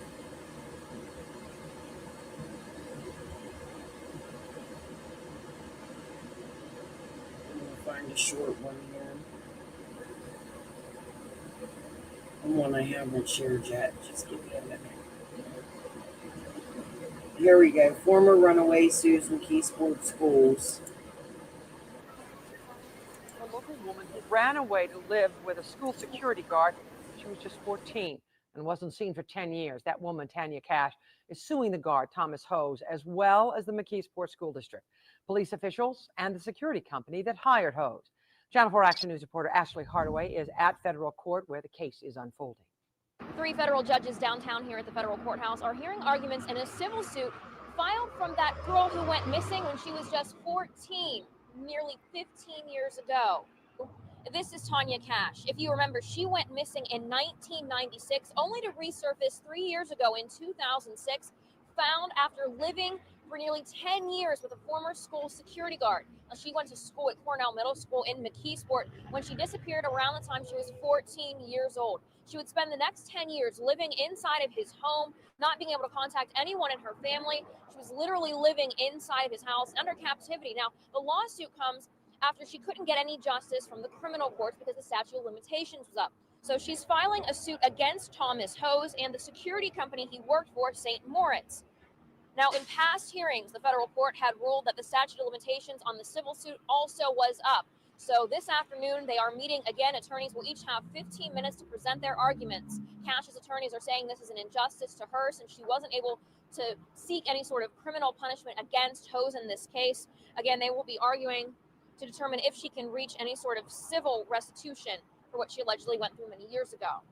G: find a short one here. And one I haven't shared yet. Just give me a minute. Here we go. Former runaway sues McKeesport schools.
Q: A local woman who ran away to live with a school security guard. She was just 14 and wasn't seen for 10 years. That woman, Tanya Cash, is suing the guard, Thomas Hose, as well as the McKeesport School District, police officials, and the security company that hired Hose. Channel 4 Action News reporter Ashley Hardaway is at federal court where the case is unfolding.
R: 3 federal judges downtown here at the federal courthouse are hearing arguments in a civil suit filed from that girl who went missing when she was just 14, nearly 15 years ago. This is Tanya Cash. If you remember, she went missing in 1996, only to resurface 3 years ago in 2006, found after living for nearly 10 years with a former school security guard. Now, she went to school at Cornell Middle School in McKeesport when she disappeared around the time she was 14 years old. She would spend the next 10 years living inside of his home, not being able to contact anyone in her family. She was literally living inside of his house under captivity. Now, the lawsuit comes after she couldn't get any justice from the criminal courts because the statute of limitations was up. So she's filing a suit against Thomas Hose and the security company he worked for, St. Moritz. Now, in past hearings, the federal court had ruled that the statute of limitations on the civil suit also was up. So this afternoon, they are meeting again. Attorneys will each have 15 minutes to present their arguments. Cash's attorneys are saying this is an injustice to her since she wasn't able to seek any sort of criminal punishment against Hose in this case. Again, they will be arguing to determine if she can reach any sort of civil restitution for what she allegedly went through many years ago.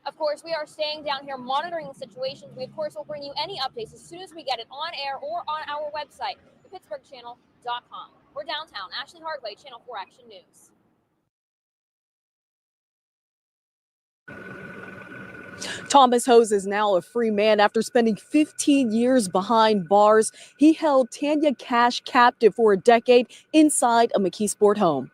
R: Of course, we are staying down here monitoring the situations. We, of course, will bring you any updates as soon as we get it on air or on our website, thepittsburghchannel.com. We're downtown. Ashley Hardway, Channel 4 Action News.
S: Thomas Hose is now a free man after spending 15 years behind bars. He held Tanya Cash captive for a decade inside a McKeesport home.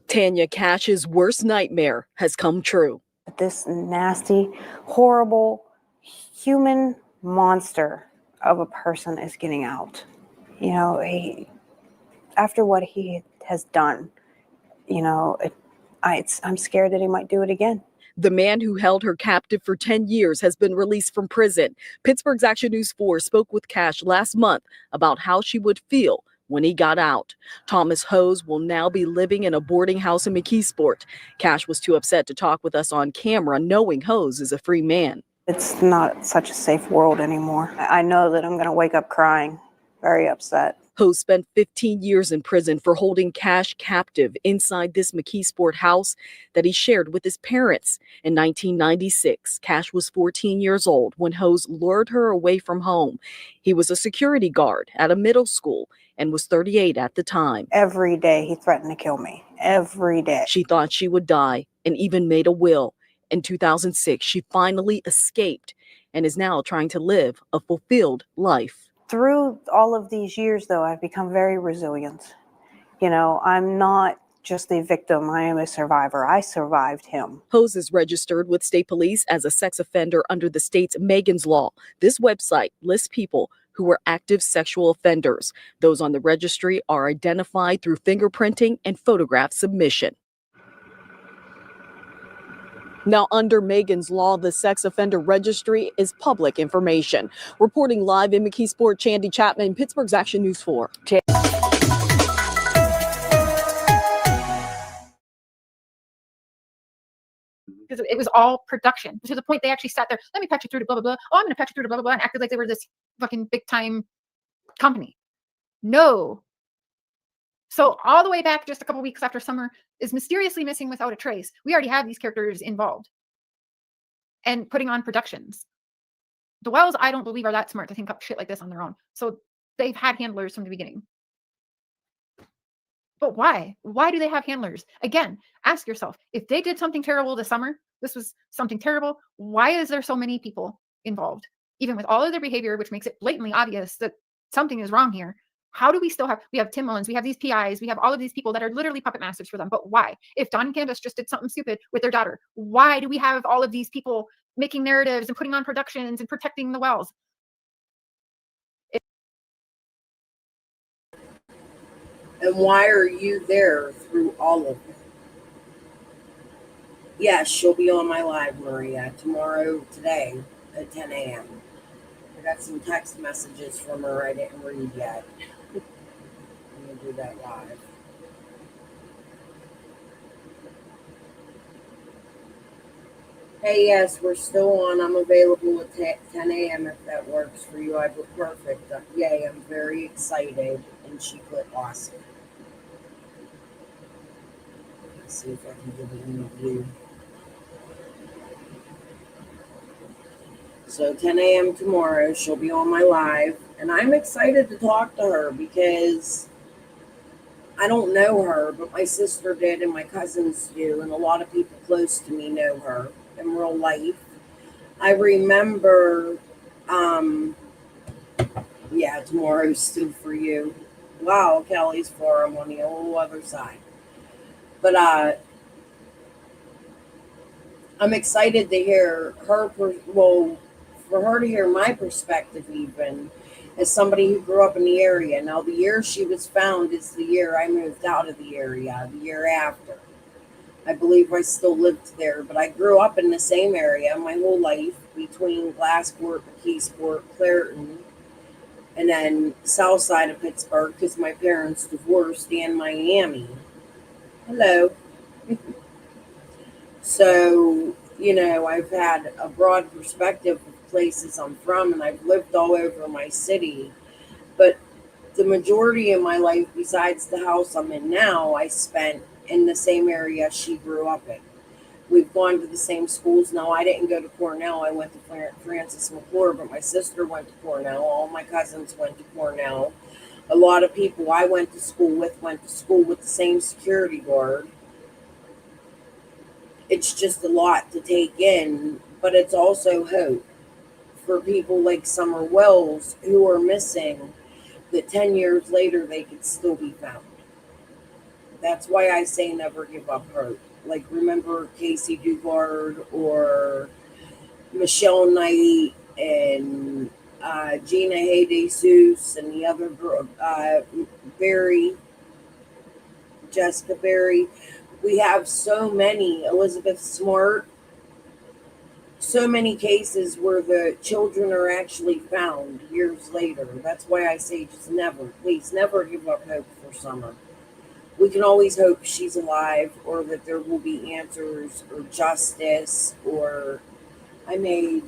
S: Tanya Cash's worst nightmare has come true.
T: This nasty, horrible, human monster of a person is getting out. You know, after what he has done, you know, I'm scared that he might do it again.
S: The man who held her captive for 10 years has been released from prison. Pittsburgh's Action News 4 spoke with Cash last month about how she would feel when he got out. Thomas Hose will now be living in a boarding house in McKeesport. Cash was too upset to talk with us on camera, knowing Hose is a free man.
T: It's not such a safe world anymore. I know that I'm going to wake up crying, very upset.
S: Hose spent 15 years in prison for holding Cash captive inside this McKeesport house that he shared with his parents. In 1996, Cash was 14 years old when Hose lured her away from home. He was a security guard at a middle school and was 38 at the time.
T: Every day he threatened to kill me. Every day.
S: She thought she would die and even made a will. In 2006, she finally escaped and is now trying to live a fulfilled life.
T: Through all of these years, though, I've become very resilient. You know, I'm not just a victim. I am a survivor. I survived him.
S: Hose is registered with state police as a sex offender under the state's Megan's Law. This website lists people who are active sexual offenders. Those on the registry are identified through fingerprinting and photograph submission. Now, under Megan's Law, the sex offender registry is public information. Reporting live in McKeesport, Chandy Chapman, Pittsburgh's Action News 4.
K: Because it was all production to the point they actually sat there. Let me patch you through to blah, blah, blah. Oh, I'm going to patch you through to blah, blah, blah, and acted like they were this fucking big time company. No. So all the way back just a couple weeks after Summer is mysteriously missing without a trace. We already have these characters involved and putting on productions. The Wells, I don't believe, are that smart to think up shit like this on their own. So they've had handlers from the beginning. But why? Why do they have handlers? Again, ask yourself, if they did something terrible this summer, this was something terrible, why is there so many people involved? Even with all of their behavior, which makes it blatantly obvious that something is wrong here. How do we still have, we have Tim Mullins, we have these PIs, we have all of these people that are literally puppet masters for them. But why? If Don and Candace just did something stupid with their daughter, why do we have all of these people making narratives and putting on productions and protecting the Wells?
G: And why are you there through all of it? Yes, she'll be on my live, Maria, today at 10 a.m. I got some text messages from her I didn't read yet. I'm going to do that live. Hey, yes, we're still on. I'm available at 10 a.m. if that works for you. I put perfect. Yay, I'm very excited. And she put awesome. Let's see if I can give it a view. So 10 a.m. tomorrow, she'll be on my live. And I'm excited to talk to her because I don't know her, but my sister did and my cousins do. And a lot of people close to me know her in real life. I remember Yeah, tomorrow's still for you. Wow, Kelly's forum on the whole other side. But I'm excited to hear her. Well, for her to hear my perspective, even as somebody who grew up in the area. Now, the year she was found is the year I moved out of the area. The year after, I believe I still lived there, but I grew up in the same area my whole life between Glassport, McKeesport, Clairton, and then south side of Pittsburgh because my parents divorced and Miami. Hello. So, I've had a broad perspective of places I'm from, and I've lived all over my city. But the majority of my life, besides the house I'm in now, I spent in the same area she grew up in. We've gone to the same schools. No, I didn't go to Cornell. I went to Francis McClure, but my sister went to Cornell. All my cousins went to Cornell. A lot of people I went to school with the same security guard. It's just a lot to take in, but it's also hope for people like Summer Wells who are missing, that 10 years later they could still be found. That's why I say never give up hope. Like, remember Casey Dugard or Michelle Knight and Gina Jesus and the other girl, Barry, Jessica Barry. We have so many, Elizabeth Smart, so many cases where the children are actually found years later. That's why I say just never, please never give up hope for Summer. We can always hope she's alive or that there will be answers or justice. Or I make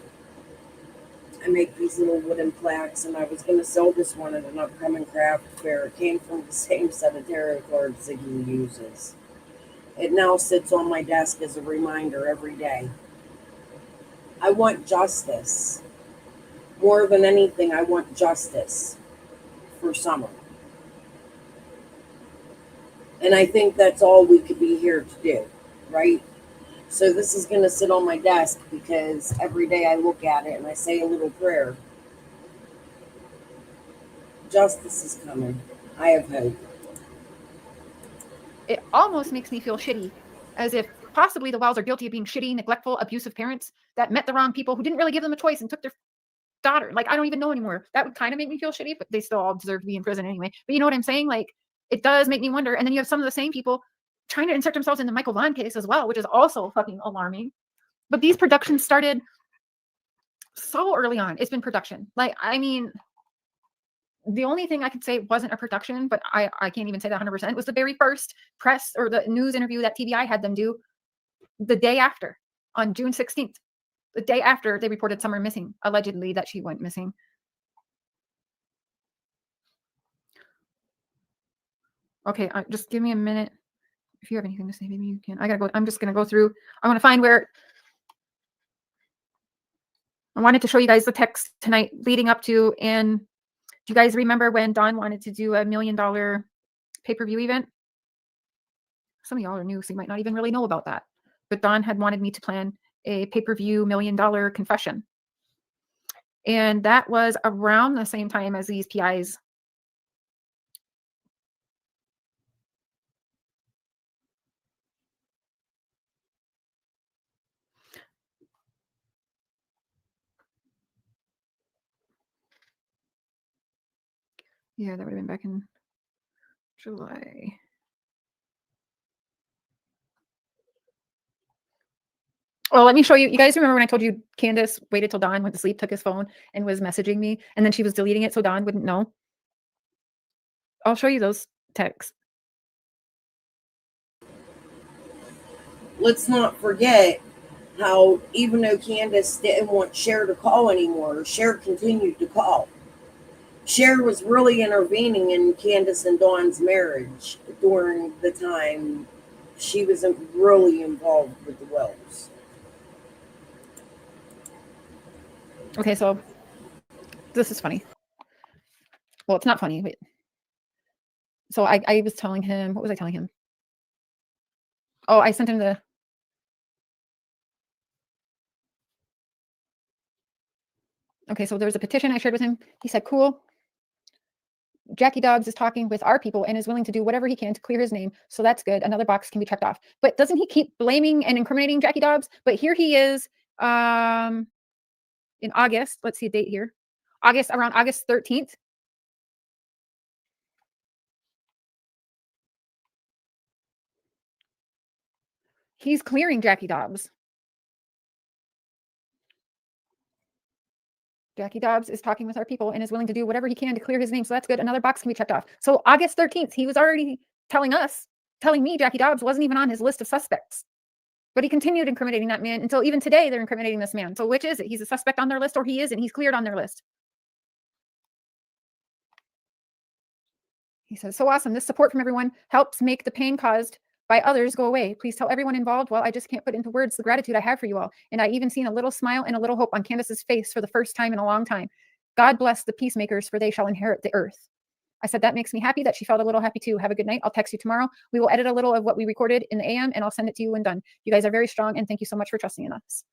G: these little wooden plaques, and I was going to sell this one at an upcoming craft fair. It came from the same set of tarot cards Ziggy uses. It now sits on my desk as a reminder every day. I want justice. More than anything, I want justice for Summer. And I think that's all we could be here to do, right? So this is going to sit on my desk because every day I look at it and I say a little prayer. Justice is coming. I have hope.
K: It almost makes me feel shitty, as if possibly the Wells are guilty of being shitty, neglectful, abusive parents that met the wrong people who didn't really give them a choice and took their daughter. Like, I don't even know anymore. That would kind of make me feel shitty, but they still all deserve to be in prison anyway. But you know what I'm saying? Like, it does make me wonder. And then you have some of the same people trying to insert themselves in the Michael Vaughn case as well, which is also fucking alarming. But these productions started so early on. It's been production. Like, I mean, the only thing I could say wasn't a production, but I can't even say that 100%, was the very first press or the news interview that TBI had them do the day after, on June 16th. The day after they reported Summer missing, allegedly that she went missing. Okay, just give me a minute. If you have anything to say, maybe you can. I gotta go. I'm just gonna go through. I want to find where. I wanted to show you guys the text tonight leading up to. And do you guys remember when Dawn wanted to do $1 million pay-per-view event? Some of y'all are new, so you might not even really know about that. But Dawn had wanted me to plan a pay-per-view $1 million confession. And that was around the same time as these PIs. Yeah, that would have been back in July. Well, let me show you. You guys remember when I told you Candace waited till Dawn went to sleep, took his phone, and was messaging me, and then she was deleting it so Dawn wouldn't know? I'll show you those texts.
G: Let's not forget how, even though Candace didn't want Cher to call anymore, Cher continued to call. Cher was really intervening in Candace and Dawn's marriage during the time she was really involved with the Wells.
K: Okay, so this is funny. Well, it's not funny. Wait. So I was telling him, what was I telling him? Oh, I sent him the. Okay, so there's a petition I shared with him. He said, cool. Jackie Dobbs is talking with our people and is willing to do whatever he can to clear his name. So that's good. Another box can be checked off. But doesn't he keep blaming and incriminating Jackie Dobbs? But here he is in August. Let's see a date here. Around August 13th. He's clearing Jackie Dobbs. Jackie Dobbs is talking with our people and is willing to do whatever he can to clear his name. So that's good. Another box can be checked off. So August 13th, he was already telling me Jackie Dobbs wasn't even on his list of suspects. But he continued incriminating that man until even today they're incriminating this man. So which is it? He's a suspect on their list or he isn't. He's cleared on their list. He says, so awesome. This support from everyone helps make the pain caused by others go away. Please tell everyone involved, well, I just can't put into words the gratitude I have for you all. And I even seen a little smile and a little hope on Candace's face for the first time in a long time. God bless the peacemakers, for they shall inherit the earth. I said, that makes me happy that she felt a little happy too. Have a good night. I'll text you tomorrow. We will edit a little of what we recorded in the AM and I'll send it to you when done. You guys are very strong and thank you so much for trusting in us.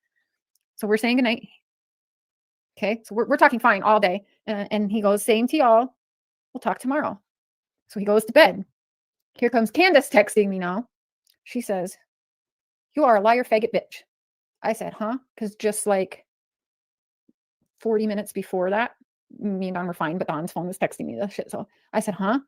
K: So we're saying good night. Okay, so we're talking fine all day. And he goes, same to y'all. We'll talk tomorrow. So he goes to bed. Here comes Candace texting me now. She says, you are a liar, faggot, bitch. I said, huh? Because just like 40 minutes before that, me and Don were fine, but Don's phone was texting me this shit. So I said, huh?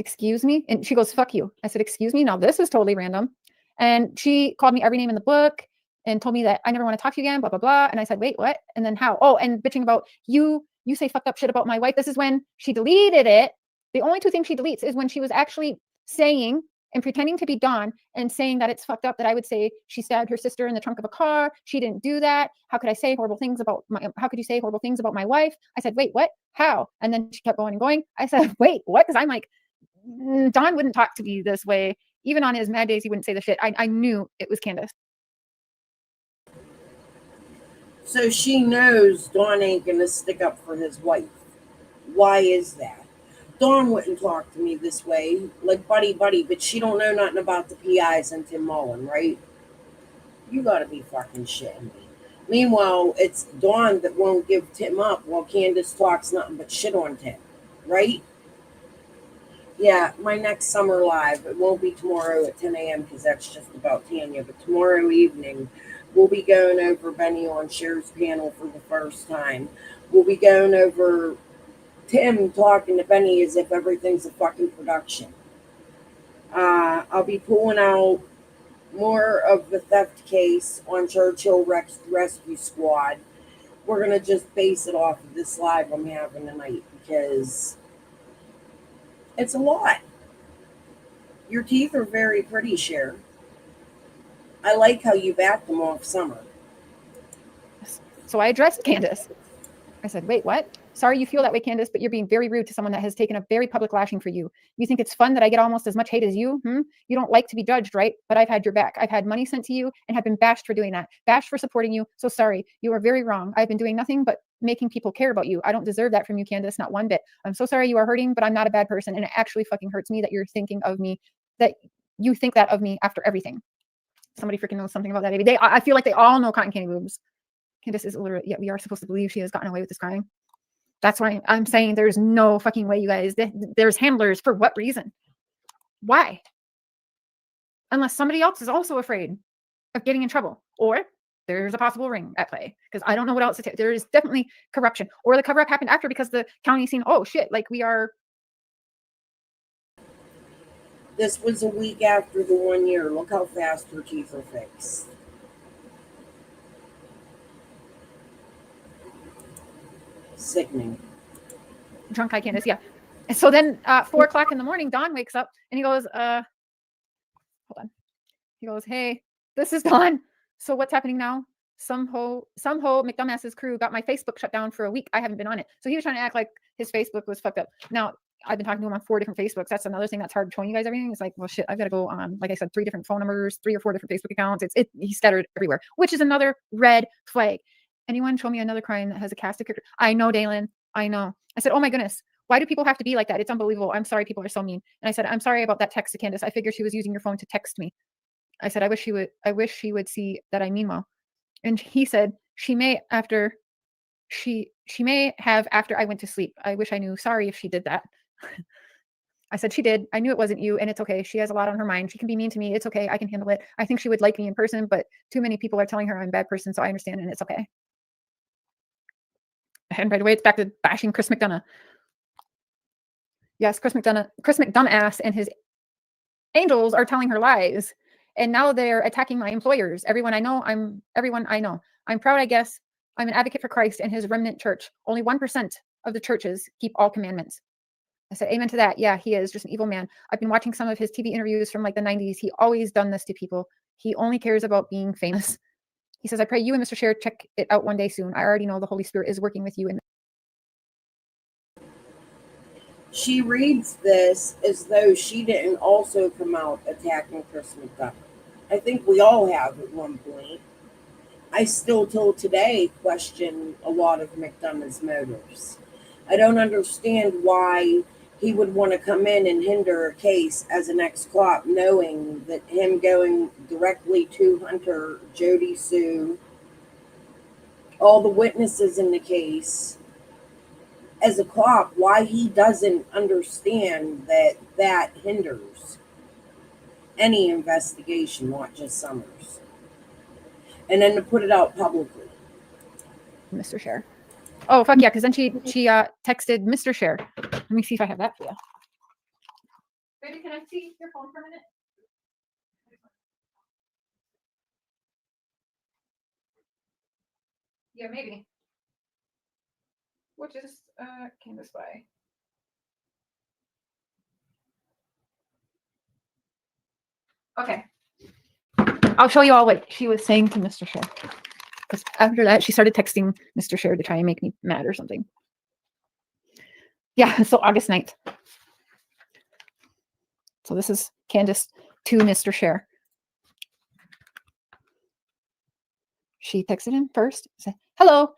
K: Excuse me? And she goes, fuck you. I said, excuse me? Now this is totally random. And she called me every name in the book and told me that I never want to talk to you again, blah, blah, blah. And I said, wait, what? And then how? Oh, and bitching about you say fucked up shit about my wife. This is when she deleted it. The only two things she deletes is when she was actually saying and pretending to be Dawn and saying that it's fucked up that I would say she stabbed her sister in the trunk of a car. She didn't do that. How could I say horrible things about how could you say horrible things about my wife? I said, wait, what? How? And then she kept going and going. I said, wait, what? Because I'm like, Don wouldn't talk to me this way. Even on his mad days, he wouldn't say the shit. I knew it was Candace.
G: So she knows Dawn ain't gonna stick up for his wife. Why is that? Dawn wouldn't talk to me this way, like buddy, but she don't know nothing about the PIs and Tim Mullen, right? You gotta be fucking shitting me. Meanwhile, it's Dawn that won't give Tim up while Candace talks nothing but shit on Tim, right? Yeah, my next summer live, it won't be tomorrow at 10 a.m. because that's just about Tanya, but tomorrow evening, we'll be going over Benny on Cher's panel for the first time. We'll be going over Tim talking to Benny as if everything's a fucking production. I'll be pulling out more of the theft case on Churchill Rescue Squad. We're going to just base it off of this live I'm having tonight because it's a lot. Your teeth are very pretty, Cher. I like how you backed them off summer.
K: So I addressed Candace. I said, wait, what? Sorry you feel that way, Candace, but you're being very rude to someone that has taken a very public lashing for you. You think it's fun that I get almost as much hate as you? You don't like to be judged, right? But I've had your back. I've had money sent to you and have been bashed for doing that. Bashed for supporting you. So sorry. You are very wrong. I've been doing nothing but making people care about you. I don't deserve that from you, Candace, not one bit. I'm so sorry you are hurting, but I'm not a bad person. And it actually fucking hurts me that you're thinking of me, that you think that of me after everything. Somebody freaking knows something about that baby. I feel like they all know cotton candy boobs. Candace is illiterate, yet we are supposed to believe she has gotten away with this crime. That's why I'm saying there's no fucking way, you guys. There's handlers. For what reason? Why? Unless somebody else is also afraid of getting in trouble. Or there's a possible ring at play. Because I don't know what else to tell. There is definitely corruption. Or the cover-up happened after because the county seen, oh shit, like we are.
G: This was a week after the 1 year. Look how fast her teeth are fixed. Sickening.
K: Drunk eye Candace, yeah. So then 4 o'clock in the morning, Don wakes up and he goes, hold on. He goes, hey, this is Don. So what's happening now? Some hoe McDumbass's crew got my Facebook shut down for a week. I haven't been on it. So he was trying to act like his Facebook was fucked up. Now, I've been talking to him on 4 different Facebooks. That's another thing that's hard showing you guys everything. It's like, well, shit, I've got to go on, like I said, 3 different phone numbers, 3 or 4 different Facebook accounts. He's scattered everywhere, which is another red flag. Anyone show me another crime that has a cast of characters? I know, Dalen. I know. I said, oh my goodness. Why do people have to be like that? It's unbelievable. I'm sorry. People are so mean. And I said, I'm sorry about that text to Candace. I figured she was using your phone to text me. I said, I wish she would see that I mean well. And he said, she may after She may have after I went to sleep. I wish I knew. Sorry if she did that. I said she did. I knew it wasn't you, and it's okay. She has a lot on her mind. She can be mean to me. It's okay. I can handle it. I think she would like me in person, but too many people are telling her I'm a bad person, so I understand, and it's okay. And right away, it's back to bashing Chris McDonough. Yes, Chris McDonough and his angels are telling her lies, and now they're attacking my employers. Everyone I know. I'm proud, I guess. I'm an advocate for Christ and his remnant church. Only 1% of the churches keep all commandments. I said, amen to that. Yeah, he is just an evil man. I've been watching some of his TV interviews from like the 90s. He always done this to people. He only cares about being famous. He says, I pray you and Mr. Scher check it out one day soon. I already know the Holy Spirit is working with you. And
G: She reads this as though she didn't also come out attacking Chris McDonough. I think we all have at one point. I still till today question a lot of McDonough's motives. I don't understand why he would want to come in and hinder a case as an ex-cop, knowing that him going directly to Hunter, Jody Sue, all the witnesses in the case, as a cop, why he doesn't understand that that hinders any investigation, not just Summers. And then to put it out publicly.
K: Mr. Scher. Oh, fuck yeah, because then she texted Mr. Scher. Let me see if I have that for you. Baby, can I see your phone for a minute? Yeah, maybe. Which is Canvas by. Okay. I'll show you all what she was saying to Mr. Scher. Because after that, she started texting Mr. Scher to try and make me mad or something. Yeah, so August 9th. So this is Candace to Mr. Scher. She texted him first, said, hello.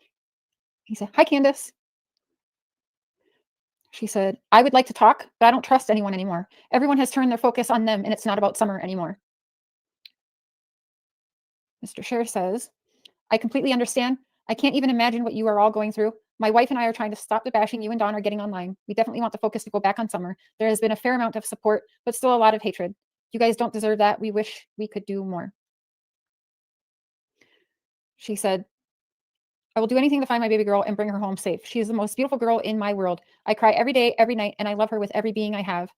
K: He said, hi, Candace. She said, I would like to talk, but I don't trust anyone anymore. Everyone has turned their focus on them, and it's not about Summer anymore. Mr. Scher says, I completely understand. I can't even imagine what you are all going through. My wife and I are trying to stop the bashing you and Don are getting online. We definitely want the focus to go back on Summer. There has been a fair amount of support, but still a lot of hatred. You guys don't deserve that. We wish we could do more. She said, I will do anything to find my baby girl and bring her home safe. She is the most beautiful girl in my world. I cry every day, every night, and I love her with every being I have.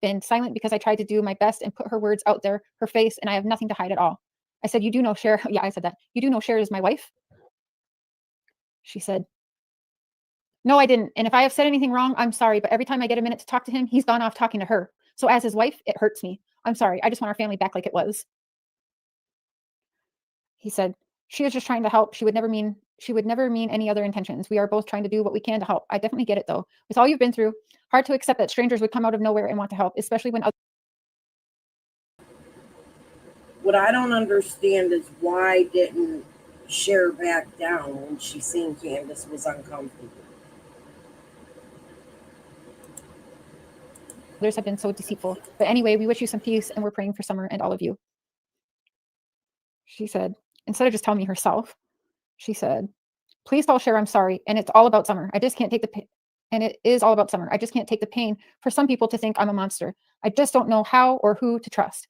K: Been silent because I tried to do my best and put her words out there, her face, and I have nothing to hide at all. I said, you do know Cher. Yeah, I said that. You do know Cher is my wife? She said, no, I didn't. And if I have said anything wrong, I'm sorry. But every time I get a minute to talk to him, he's gone off talking to her. So as his wife, it hurts me. I'm sorry. I just want our family back like it was. He said, she was just trying to help. She would never mean any other intentions. We are both trying to do what we can to help. I definitely get it though. With all you've been through, hard to accept that strangers would come out of nowhere and want to help, especially when other.
G: What I don't understand is why didn't Cher back down when she seen Candace was uncomfortable.
K: Others have been so deceitful. But anyway, we wish you some peace and we're praying for Summer and all of you. She said, instead of just telling me herself, she said, please tell Cher I'm sorry. And it's all about Summer. I just can't take the pain. And it is all about Summer. I just can't take the pain for some people to think I'm a monster. I just don't know how or who to trust.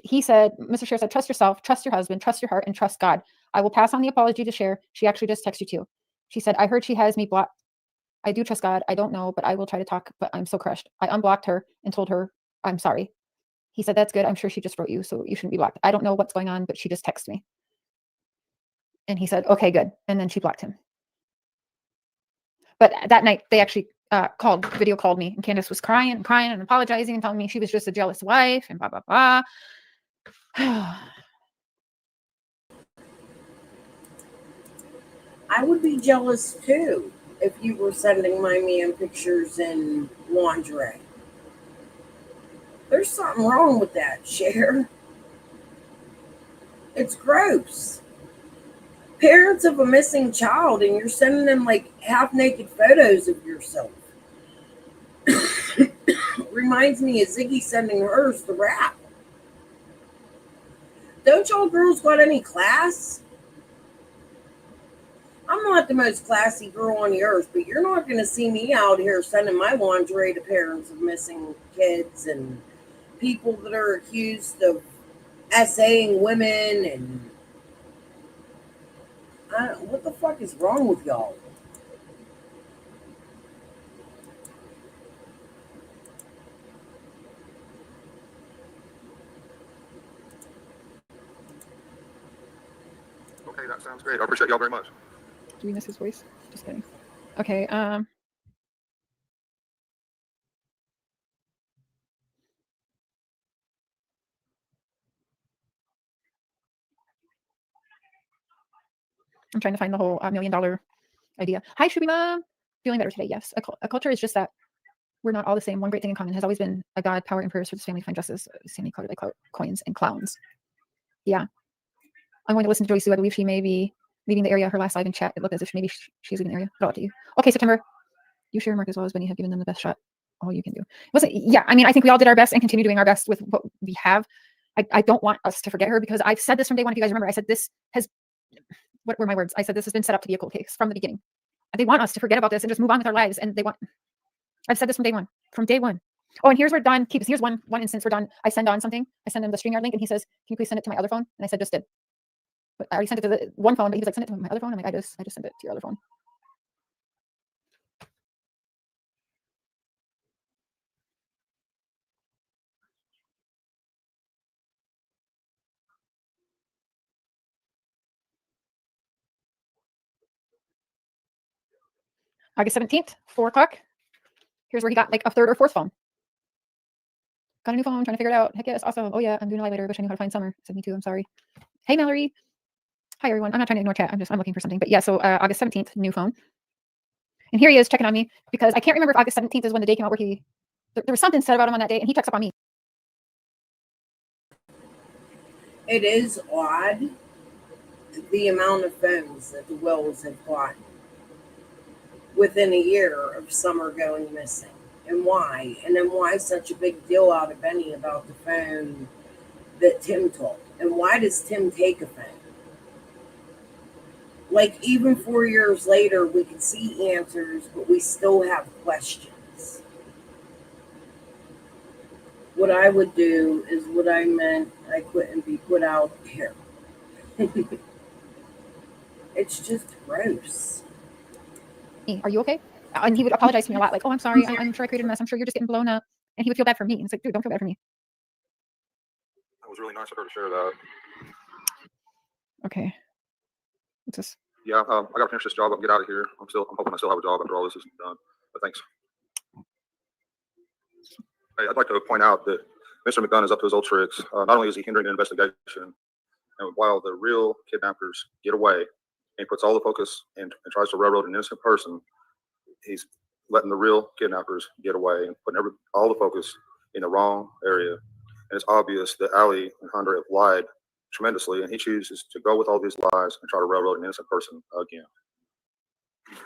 K: He said, Mr. Cher said, trust yourself, trust your husband, trust your heart, and trust God. I will pass on the apology to Cher. She actually just texted you too. She said, I heard she has me blocked. I do trust God. I don't know, but I will try to talk, but I'm so crushed. I unblocked her and told her, I'm sorry. He said, that's good. I'm sure she just wrote you, so you shouldn't be blocked. I don't know what's going on, but she just texted me. And he said, okay, good. And then she blocked him. But that night, they actually video called me, and Candace was crying and apologizing and telling me she was just a jealous wife and blah, blah, blah.
G: I would be jealous too if you were sending my man pictures in lingerie. There's something wrong with that, Cher. It's gross. Parents of a missing child and you're sending them like half-naked photos of yourself. Reminds me of Ziggy sending hers to rap. Don't y'all girls got any class? I'm I'm not the most classy girl on the earth, but you're not going to see me out here sending my lingerie to parents of missing kids and people that are accused of essaying women. And what the fuck is wrong with y'all?
B: Okay, that sounds great. I appreciate y'all very much.
K: Do we miss his voice? Just kidding. Okay. I'm trying to find the whole $1 million idea. Hi, Shubima. Feeling better today. Yes. A culture is just that we're not all the same. One great thing in common has always been a God, power, and prayers for this family to find justice. Sandy colored like coins and clowns. Yeah. I'm going to listen to Joyce Sue. I believe she may be leaving the area. Her last live in chat, it looked as if maybe she's leaving the area. But I'll to you. Okay, September. You share Mark as well as Benny have given them the best shot. All you can do. Yeah, I mean, I think we all did our best and continue doing our best with what we have. I don't want us to forget her because I've said this from day one. If you guys remember, I said this has, what were my words? I said this has been set up to be a cold case from the beginning. And they want us to forget about this and just move on with our lives. And I've said this from day one. From day one. Oh, and here's where Don keeps. Here's one instance where Don, I send Don something. I send him the StreamYard link, and he says, "Can you please send it to my other phone?" And I said, "Just did." But I already sent it to the one phone, but he was like, "Send it to my other phone." I'm like, I just sent it to your other phone. August 17th, 4 o'clock. Here's where he got like a third or fourth phone. Got a new phone, trying to figure it out. Heck yes, awesome. Oh yeah, I'm doing a live later. Wish I knew how to find Summer. Said me too. I'm sorry. Hey Mallory. Hi everyone. I'm not trying to ignore chat. I'm looking for something. But yeah, so August 17th, new phone. And here he is checking on me because I can't remember if August 17th is when the day came out where there was something said about him on that day, and he checks up on me.
G: It is odd the amount of phones that the Wells have gotten within a year of Summer going missing. And why? And then why such a big deal out of Benny about the phone that Tim took? And why does Tim take a phone? Like, even 4 years later, we can see answers, but we still have questions. What I would do is what I meant I couldn't be put out here. It's just gross.
K: Are you okay? And he would apologize to me a lot, like, "Oh, I'm sorry. I'm sure I created a mess. I'm sure you're just getting blown up." And he would feel bad for me. And it's like, dude, don't feel bad for me.
B: That was really nice of her to share that.
K: Okay. What's this?
B: Yeah, I got to finish this job up and get out of here. I'm hoping I still have a job after all this is done. But thanks. Hey, I'd like to point out that Mr. McDonough is up to his old tricks. Not only is he hindering the investigation, and while the real kidnappers get away, and he puts all the focus and tries to railroad an innocent person, he's letting the real kidnappers get away and putting all the focus in the wrong area. And it's obvious that Ali and Hunter have lied tremendously, and he chooses to go with all these lies and try to railroad an innocent person again.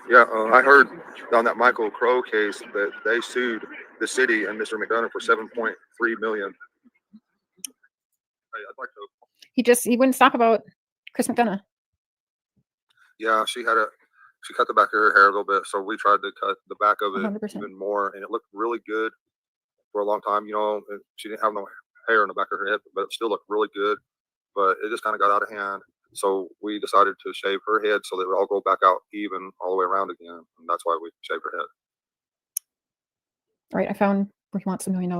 B: Yeah, I heard on that Michael Crow case that they sued the city and Mr. McDonough for $7.3 million. I'd like to.
K: He wouldn't stop about Chris McDonough.
B: Yeah, she cut the back of her hair a little bit, so we tried to cut the back of it
K: 100%.
B: even more, and it looked really good for a long time. You know, she didn't have no hair in the back of her head, but it still looked really good. But it just kind of got out of hand, so we decided to shave her head so that it would all go back out even all the way around again, and that's why we shaved her head.
K: All right, I found where he wants $1 million.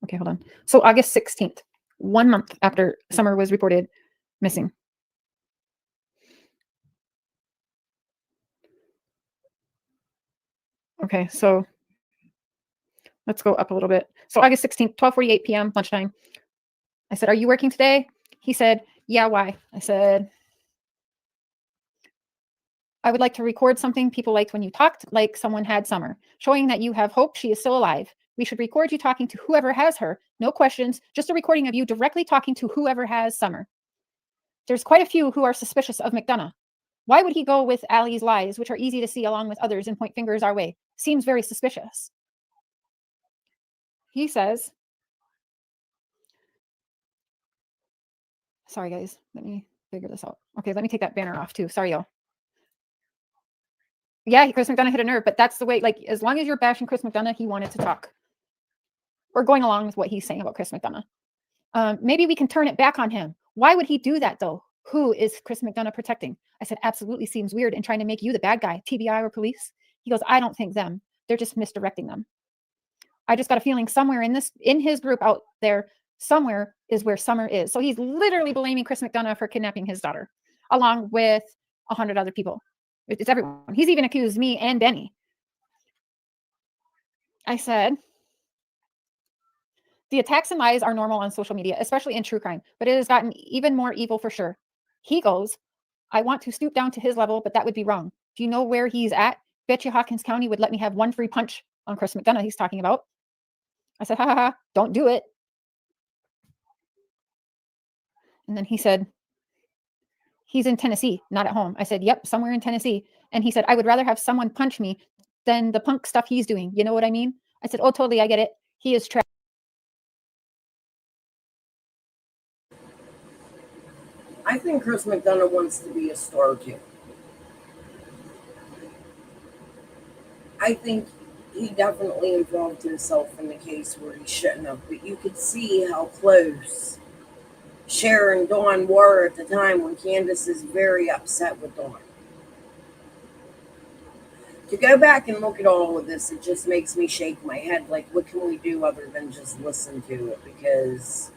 K: Okay, hold on. So August 16th, 1 month after Summer was reported missing. Okay, so let's go up a little bit. So August 16th, 12:48 p.m., lunchtime. I said, "Are you working today?" He said, "Yeah, why?" I said, "I would like to record something people liked when you talked, like someone had Summer, showing that you have hope she is still alive. We should record you talking to whoever has her. No questions, just a recording of you directly talking to whoever has Summer. There's quite a few who are suspicious of McDonough. Why would he go with Allie's lies, which are easy to see along with others, and point fingers our way? Seems very suspicious." He says, sorry guys, let me figure this out. Okay, let me take that banner off too. Sorry, y'all. Yeah, Chris McDonough hit a nerve, but that's the way, like, as long as you're bashing Chris McDonough, he wanted to talk. We're going along with what he's saying about Chris McDonough. Maybe we can turn it back on him. Why would he do that, though? Who is Chris McDonough protecting? I said, absolutely seems weird and trying to make you the bad guy, TBI or police. He goes, I don't think them. They're just misdirecting them. I just got a feeling somewhere in his group out there, somewhere is where Summer is. So he's literally blaming Chris McDonough for kidnapping his daughter, along with 100 other people. It's everyone. He's even accused me and Benny. I said, the attacks and lies are normal on social media, especially in true crime, but it has gotten even more evil for sure. He goes, I want to stoop down to his level, but that would be wrong. Do you know where he's at? Bet you Hawkins County would let me have one free punch on Chris McDonough he's talking about. I said, ha ha ha, don't do it. And then he said, he's in Tennessee, not at home. I said, yep, somewhere in Tennessee. And he said, I would rather have someone punch me than the punk stuff he's doing. You know what I mean? I said, oh, totally, I get it. He is trapped.
G: I think Chris McDonough wants to be a star too. I think he definitely involved himself in the case where he shouldn't have, but you could see how close Cher and Dawn were at the time when Candace is very upset with Dawn. To go back and look at all of this, it just makes me shake my head. Like, what can we do other than just listen to it? Because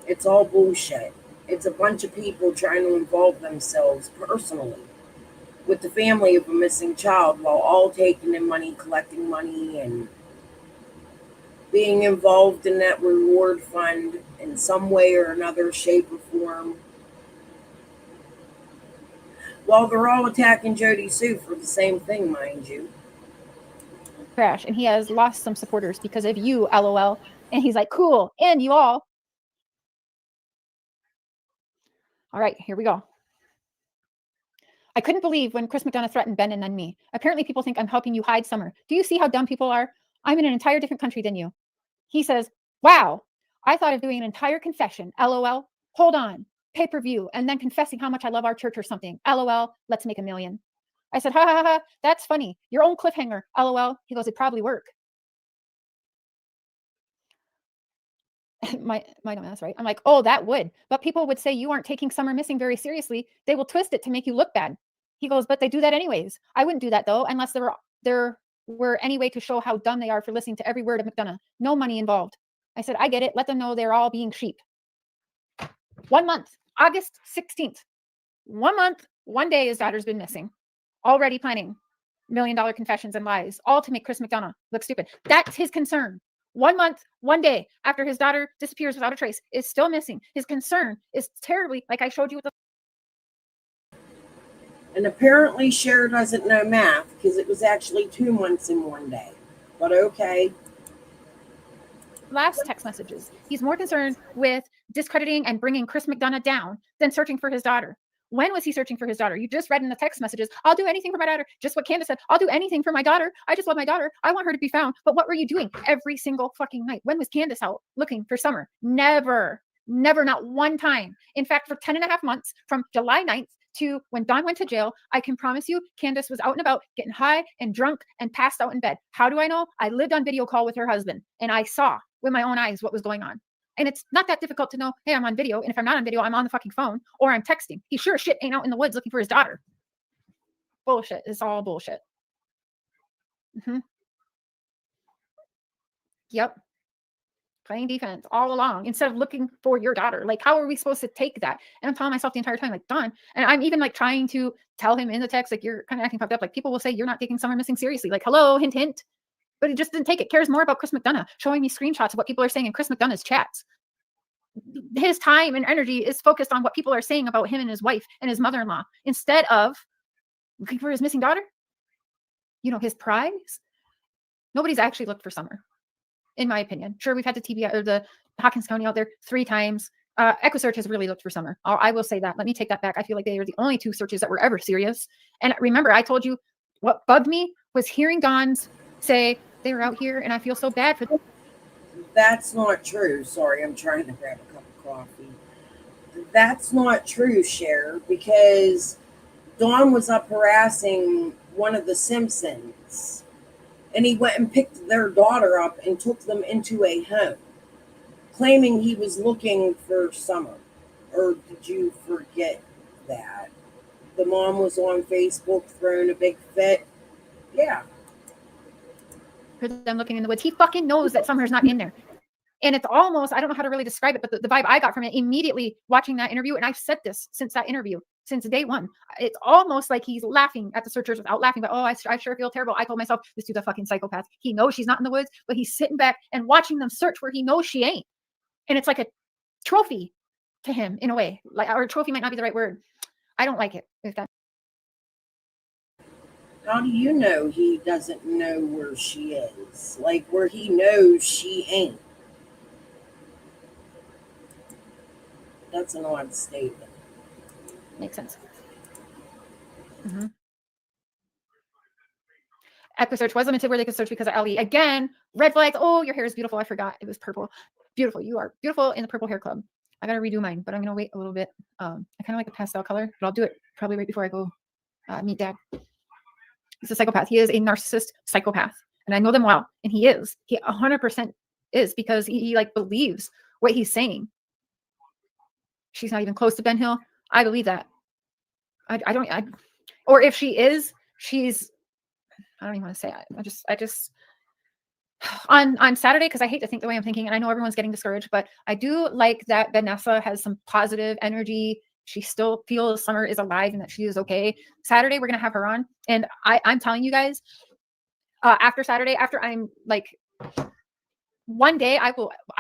G: it's all bullshit. It's a bunch of people trying to involve themselves personally with the family of a missing child while all taking in money, collecting money, and being involved in that reward fund in some way or another, shape or form. While they're all attacking Jody Sue for the same thing, mind you.
K: Crash, and he has lost some supporters because of you, LOL. And he's like, cool, and you all. All right, here we go. I couldn't believe when Chris McDonough threatened Ben and then me. Apparently people think I'm helping you hide Summer. Do you see how dumb people are? I'm in an entire different country than you. He says, wow, I thought of doing an entire confession. LOL. Hold on. Pay-per-view. And then confessing how much I love our church or something. LOL. Let's make $1 million. I said, ha ha ha. That's funny. Your own cliffhanger. LOL. He goes, it'd probably work. My dumbass, right? I'm like, oh, that would. But people would say you aren't taking Summer missing very seriously. They will twist it to make you look bad. He goes, but they do that anyways. I wouldn't do that though, unless there were any way to show how dumb they are for listening to every word of McDonough. No money involved. I said, I get it. Let them know they're all being sheep. 1 month, August 16th. 1 month, 1 day his daughter's been missing. Already planning $1 million confessions and lies, all to make Chris McDonough look stupid. That's his concern. 1 month, 1 day after his daughter disappears without a trace, is still missing. His concern is terribly, like I showed you with the.
G: And apparently Cher doesn't know math because it was actually 2 months in 1 day. But okay.
K: Last text messages. He's more concerned with discrediting and bringing Chris McDonough down than searching for his daughter. When was he searching for his daughter? You just read in the text messages, I'll do anything for my daughter. Just what Candace said, I'll do anything for my daughter. I just love my daughter. I want her to be found. But what were you doing every single fucking night? When was Candace out looking for Summer? Never, not one time. In fact, for 10 and a half months, from July 9th to when Dawn went to jail, I can promise you Candace was out and about getting high and drunk and passed out in bed. How do I know? I lived on video call with her husband and I saw with my own eyes what was going on. And it's not that difficult to know, hey, I'm on video. And if I'm not on video, I'm on the fucking phone or I'm texting. He sure as shit ain't out in the woods looking for his daughter. Bullshit. It's all bullshit. Yep. Playing defense all along instead of looking for your daughter. Like, how are we supposed to take that? And I'm telling myself the entire time, like, Dawn. And I'm even like trying to tell him in the text, like, you're kind of acting fucked up. Like, people will say you're not taking Summer missing seriously. Like, hello, hint, hint. But he just didn't take it. Cares more about Chris McDonough showing me screenshots of what people are saying in Chris McDonough's chats. His time and energy is focused on what people are saying about him and his wife and his mother-in-law instead of looking for his missing daughter. You know, his prize. Nobody's actually looked for Summer, in my opinion. Sure, we've had the TBI or the Hawkins County out there 3 times. EquiSearch has really looked for Summer. I will say that. Let me take that back. I feel like they are the only 2 searches that were ever serious. And remember, I told you what bugged me was hearing Dawn's say they were out here, and I feel so bad for them.
G: That's not true. Sorry, I'm trying to grab a cup of coffee. That's not true, Cher, because Dawn was up harassing one of the Simpsons, and he went and picked their daughter up and took them into a home, claiming he was looking for Summer. Or did you forget that? The mom was on Facebook throwing a big fit. Yeah.
K: For them looking in the woods. He fucking knows that Summer's not in there. And it's almost, I don't know how to really describe it, but the vibe I got from it immediately watching that interview, and I've said this since that interview, since day one, it's almost like he's laughing at the searchers without laughing, but I sure feel terrible. I told myself, this dude's a fucking psychopath. He knows she's not in the woods, but he's sitting back and watching them search where he knows she ain't. And it's like a trophy to him in a way. Like, or trophy might not be the right word. I don't like it. If that.
G: How do you know he doesn't know where she is? Like, where he knows she ain't? That's an odd statement.
K: Makes sense. Mm-hmm. Echo search was limited where they could search because of LE. Again, red flags. Oh, your hair is beautiful. I forgot. It was purple. Beautiful. You are beautiful in the purple hair club. I got to redo mine, but I'm going to wait a little bit. I kind of like a pastel color, but I'll do it probably right before I go meet Dad. He's a psychopath. He is a narcissist psychopath. And I know them well. And he is. He 100% is, because he like believes what he's saying. She's not even close to Ben Hill. I believe that. Or if she is, I don't even want to say it. I just on Saturday, because I hate to think the way I'm thinking, and I know everyone's getting discouraged, but I do like that Vanessa has some positive energy. She still feels Summer is alive and that she is okay. Saturday, we're going to have her on. And I'm telling you guys, after Saturday, after I'm like, one day I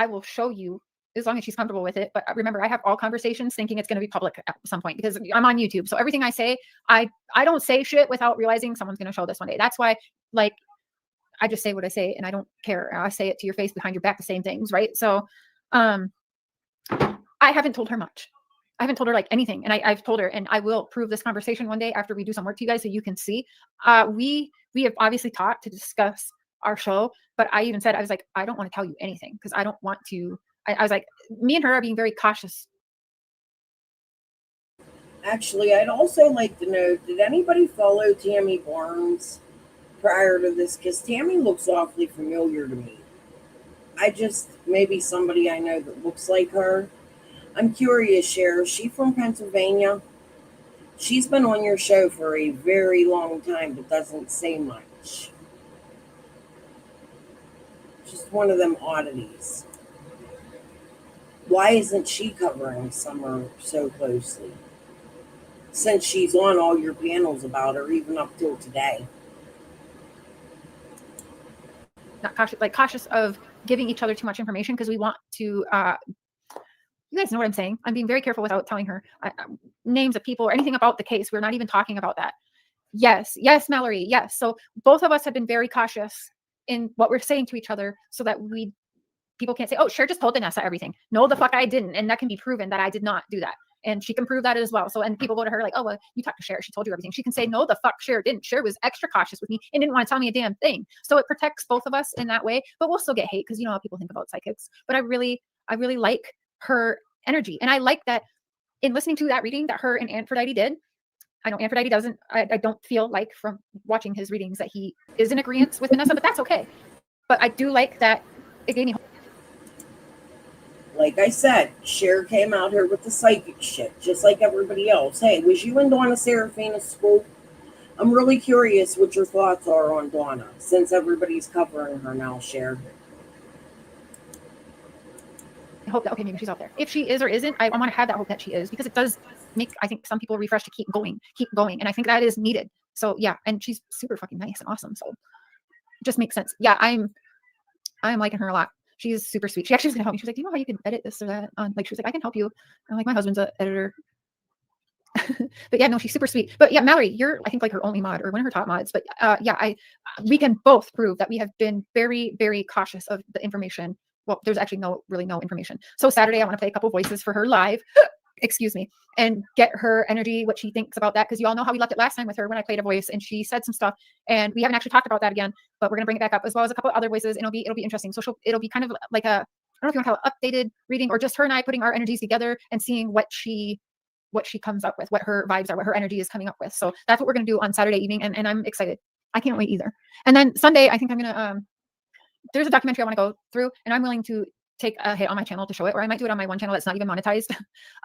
K: will show you, as long as she's comfortable with it. But remember, I have all conversations thinking it's going to be public at some point, because I'm on YouTube. So everything I say, I don't say shit without realizing someone's going to show this one day. That's why, like, I just say what I say and I don't care. I say it to your face, behind your back, the same things, right? So I haven't told her much. I haven't told her like anything. And I've told her, and I will prove this conversation one day after we do some work to you guys so you can see. We have obviously talked to discuss our show, but I even said, I was like, I don't want to tell you anything because I don't want to. I was like, me and her are being very cautious.
G: Actually, I'd also like to know, did anybody follow Tammy Barnes prior to this? Because Tammy looks awfully familiar to me. Maybe somebody I know that looks like her. I'm curious, Cher, is she from Pennsylvania? She's been on your show for a very long time, but doesn't say much. Just one of them oddities. Why isn't she covering Summer so closely? Since she's on all your panels about her, even up till today.
K: Not cautious of giving each other too much information, because we want to, you guys know what I'm saying. I'm being very careful without telling her names of people or anything about the case. We're not even talking about that. Yes, Mallory. Yes. So both of us have been very cautious in what we're saying to each other, so that people can't say, oh, Cher just told Vanessa everything. No, the fuck I didn't. And that can be proven that I did not do that. And she can prove that as well. So, and people go to her like, oh, well, you talked to Cher. She told you everything. She can say, no, the fuck Cher didn't. Cher was extra cautious with me and didn't want to tell me a damn thing. So it protects both of us in that way, but we'll still get hate because you know how people think about psychics. But I really like her energy. And I like that in listening to that reading that her and Aphrodite did. I know Aphrodite doesn't, I don't feel like from watching his readings that he is in agreement with Vanessa, but that's okay. But I do like that it gave me hope.
G: Like I said, Cher came out here with the psychic shit, just like everybody else. Hey, was you in Donna Serafina's school? I'm really curious what your thoughts are on Donna, since everybody's covering her now, Cher.
K: I hope that, okay, maybe she's out there. If she is or isn't, I want to have that hope that she is, because it does make, I think, some people refresh to keep going. And I think that is needed. So yeah, and she's super fucking nice and awesome. So it just makes sense. Yeah, I'm liking her a lot. She's super sweet. She actually was gonna help me. She was like, do you know how you can edit this or that? Like, she was like, I can help you. I'm like, my husband's an editor. But yeah, no, she's super sweet. But yeah, Mallory, you're, I think, like her only mod or one of her top mods. But yeah, we can both prove that we have been very, very cautious of the information. Well, there's actually really no information. So Saturday, I want to play a couple voices for her live. Excuse me, and get her energy, what she thinks about that, because you all know how we left it last time with her when I played a voice and she said some stuff, and we haven't actually talked about that again, but we're gonna bring it back up, as well as a couple other voices, and it'll be interesting. So it'll be kind of like a, I don't know if you want to call it updated reading, or just her and I putting our energies together and seeing what she what she comes up with, what her vibes are, what her energy is coming up with. So that's what we're going to do on Saturday evening. And I'm excited. I can't wait either. And then Sunday, I think I'm going to, there's a documentary I want to go through, and I'm willing to take a hit on my channel to show it, or I might do it on my one channel that's not even monetized.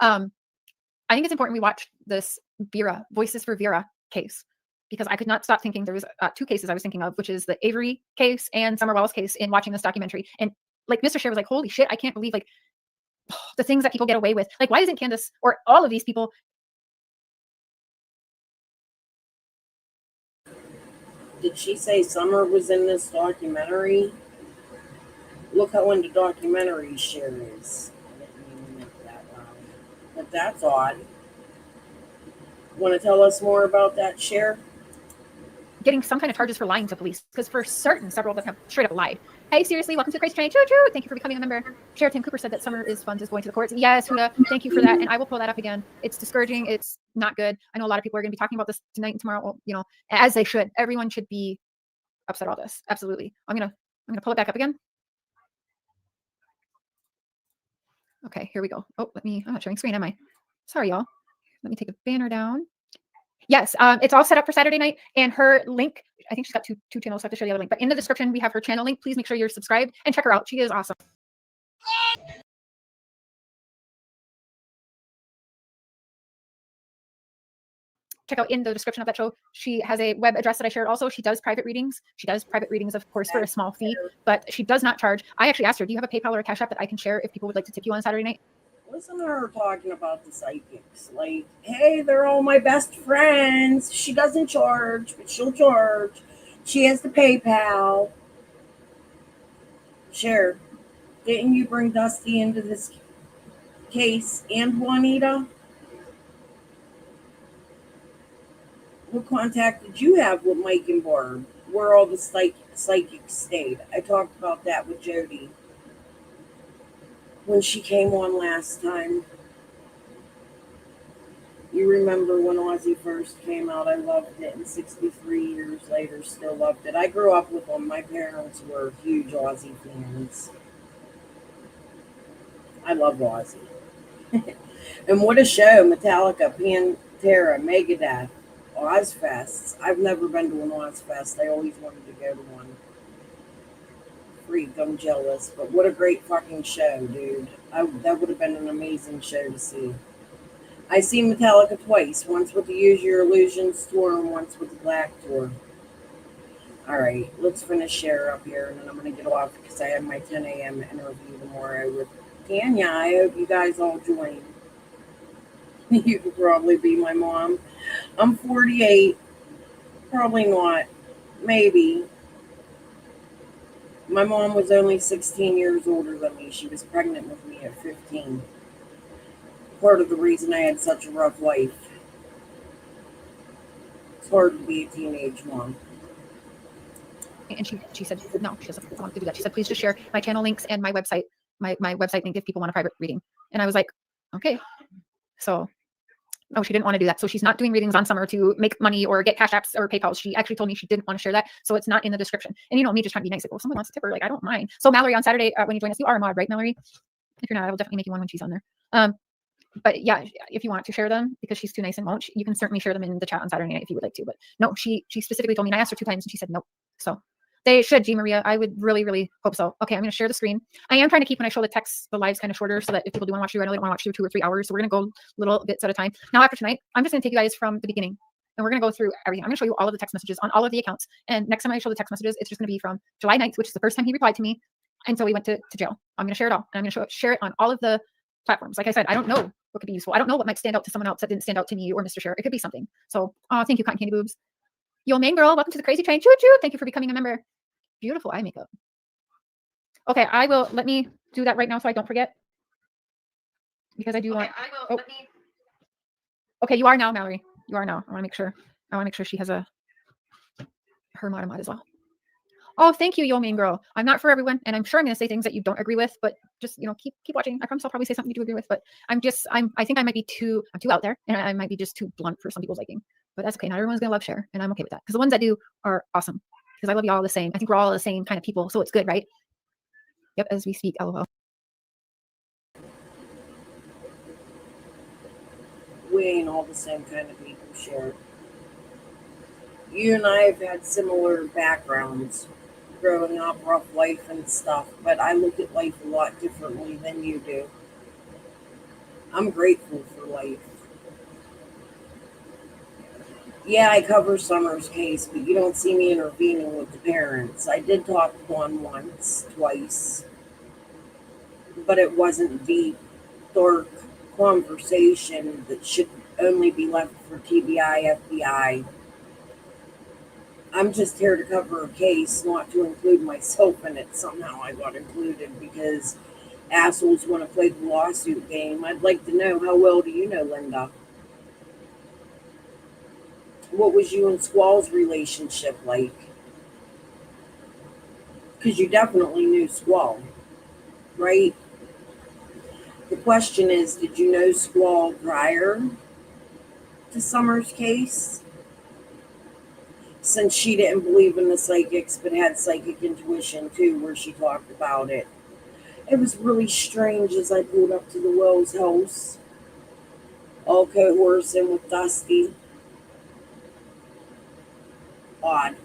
K: I think it's important we watch this Vera, Voices for Vera case, because I could not stop thinking. There was 2 cases I was thinking of, which is the Avery case and Summer Wells case, in watching this documentary. And like Mr. Cher was like, holy shit, I can't believe like the things that people get away with. Like, why isn't Candace or all of these people?
G: Did she say Summer was in this documentary? Look how into documentaries Cher is. I didn't even make that loud. But that's odd. Want to tell us more about that, Cher?
K: Getting some kind of charges for lying to police, because for certain, several of them have straight up lied. Hey, seriously, welcome to the Crazy Train. Choo choo. Thank you for becoming a member. Sheraton Cooper said that Summer is fun just going to the courts. Yes, Huda, thank you for that. And I will pull that up again. It's discouraging. It's not good. I know a lot of people are going to be talking about this tonight and tomorrow. Well, you know, as they should. Everyone should be upset about this. Absolutely. I'm gonna pull it back up again. Okay, here we go. Oh, I'm not showing screen, am I? Sorry, y'all. Let me take the banner down. Yes, it's all set up for Saturday night, and her link, I think she's got two channels, so I have to show the other link, but in the description, we have her channel link. Please make sure you're subscribed and check her out. She is awesome. Check out in the description of that show. She has a web address that I shared also. She does private readings. She does private readings, of course, for a small fee, but she does not charge. I actually asked her, do you have a PayPal or a Cash App that I can share if people would like to tip you on Saturday night?
G: Listen to her talking about the psychics. Like, hey, they're all my best friends. She doesn't charge, but she'll charge. She has the PayPal. Cher, didn't you bring Dusty into this case and Juanita? What contact did you have with Mike and Barb? Where all the psychics stayed? I talked about that with Jody when she came on last time. You remember when Ozzy first came out? I loved it, and 63 years later, still loved it. I grew up with them. My parents were huge Ozzy fans. I love Ozzy. And what a show! Metallica, Pantera, Megadeth, Ozfests. I've never been to an Ozfest. I always wanted to go to one. Freak, I'm jealous. But what a great fucking show, dude. That would have been an amazing show to see. I seen Metallica twice. Once with the Use Your Illusions tour and once with the Black tour. All right, let's finish Cher up here, and then I'm going to get off because I have my 10 a.m. interview tomorrow with Tanya. I hope you guys all join. You could probably be my mom. I'm 48. Probably not. Maybe. My mom was only 16 years older than me. She was pregnant with me at 15. Part of the reason I had such a rough life. It's hard to be a teenage mom.
K: And she said, no, she doesn't want to do that. She said, please just share my channel links and my website, my website link if people want a private reading. And I was like, okay. So, no, she didn't want to do that. So she's not doing readings on Summer to make money or get Cash Apps or PayPal. She actually told me she didn't want to share that. So it's not in the description. And you know, me just trying to be nice. Like, well, if someone wants to tip her, like, I don't mind. So Mallory, on Saturday, when you join us, you are a mod, right, Mallory? If you're not, I will definitely make you one when she's on there. But yeah, if you want to share them, because she's too nice and won't, you can certainly share them in the chat on Saturday night if you would like to. But no, she specifically told me, and I asked her 2 times and she said nope. So they should, G Maria. I would really, really hope so. Okay, I'm going to share the screen. I am trying to keep, when I show the text, the lives kind of shorter so that if people do want to watch through, I know they don't want to watch through 2 or 3 hours. So we're going to go little bits at a time. Now, after tonight, I'm just going to take you guys from the beginning and we're going to go through everything. I'm going to show you all of the text messages on all of the accounts. And next time I show the text messages, it's just going to be from July 9th, which is the first time he replied to me. And so we went to jail. I'm going to share it all. And I'm going to share it on all of the platforms. Like I said, I don't know what could be useful. I don't know what might stand out to someone else that didn't stand out to me or Mr. Cher. It could be something. So, thank you, Cotton Candy Boobs. Yo, main girl, welcome to the Crazy Train. Choo choo. Thank you for becoming a member. Beautiful eye makeup. Okay, let me do that right now so I don't forget. Because I do want. Okay, you are now, Mallory. You are now. I want to make sure she has her mod as well. Oh, thank you, yo, main girl. I'm not for everyone, and I'm sure I'm going to say things that you don't agree with, but just, keep watching. I promise I'll probably say something you do agree with, but I think I might be I'm too out there, and I might be just too blunt for some people's liking. But that's okay. Not everyone's going to love Cher, and I'm okay with that. Because the ones that do are awesome. Because I love you all the same. I think we're all the same kind of people, so it's good, right? Yep, as we speak, LOL.
G: we ain't all the same kind of people, Cher. You and I have had similar backgrounds, growing up, rough life and stuff, but I look at life a lot differently than you do. I'm grateful for life. Yeah, I cover Summer's case, but you don't see me intervening with the parents. I did talk to one once, twice, but it wasn't deep, dark conversation that should only be left for TBI, FBI. I'm just here to cover a case, not to include myself in it. Somehow I got included because assholes want to play the lawsuit game. I'd like to know, how well do you know Linda? What was you and Squall's relationship like? Because you definitely knew Squall, right? The question is, did you know Squall prior to Summer's case? Since she didn't believe in the psychics but had psychic intuition too, where she talked about it. It was really strange as I pulled up to the Wells house, all coercing with Dusty. Odd.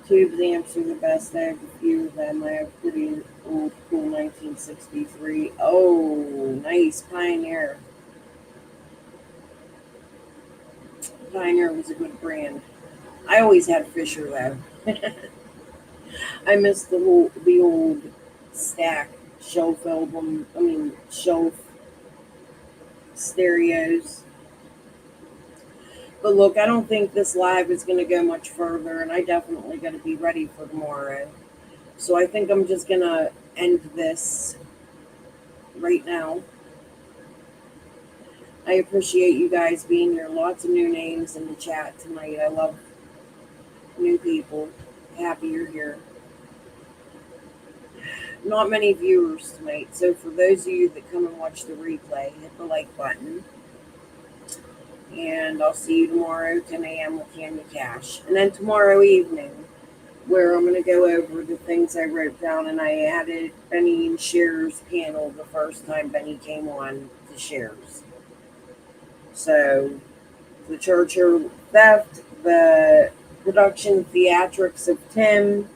G: Tube lamps are the best. I have a few of them. I have pretty old, cool 1963. Oh, nice. Pioneer. Pioneer was a good brand. I always had Fisher though. I miss the old stack shelf album. Shelf stereos. But look, I don't think this live is going to go much further, and I definitely got to be ready for tomorrow. So I think I'm just going to end this right now. I appreciate you guys being here. Lots of new names in the chat tonight. I love new people. Happy you're here. Not many viewers tonight, so for those of you that come and watch the replay, hit the like button. And I'll see you tomorrow, 10 a.m. with Tanya Cash. And then tomorrow evening, where I'm going to go over the things I wrote down, and I added Benny and Cher's panel the first time Benny came on to Cher's. So, the Churchill theft, the production theatrics of Tim,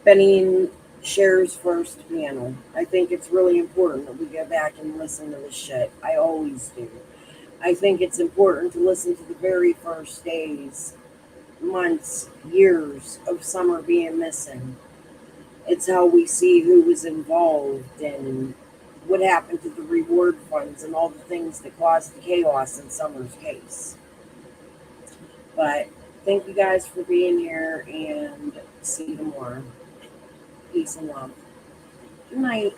G: Benny and Cher's first panel. I think it's really important that we go back and listen to this shit. I always do. I think it's important to listen to the very first days, months, years of Summer being missing. It's how we see who was involved and what happened to the reward funds and all the things that caused the chaos in Summer's case. But thank you guys for being here, and see you tomorrow. Peace and love. Good night.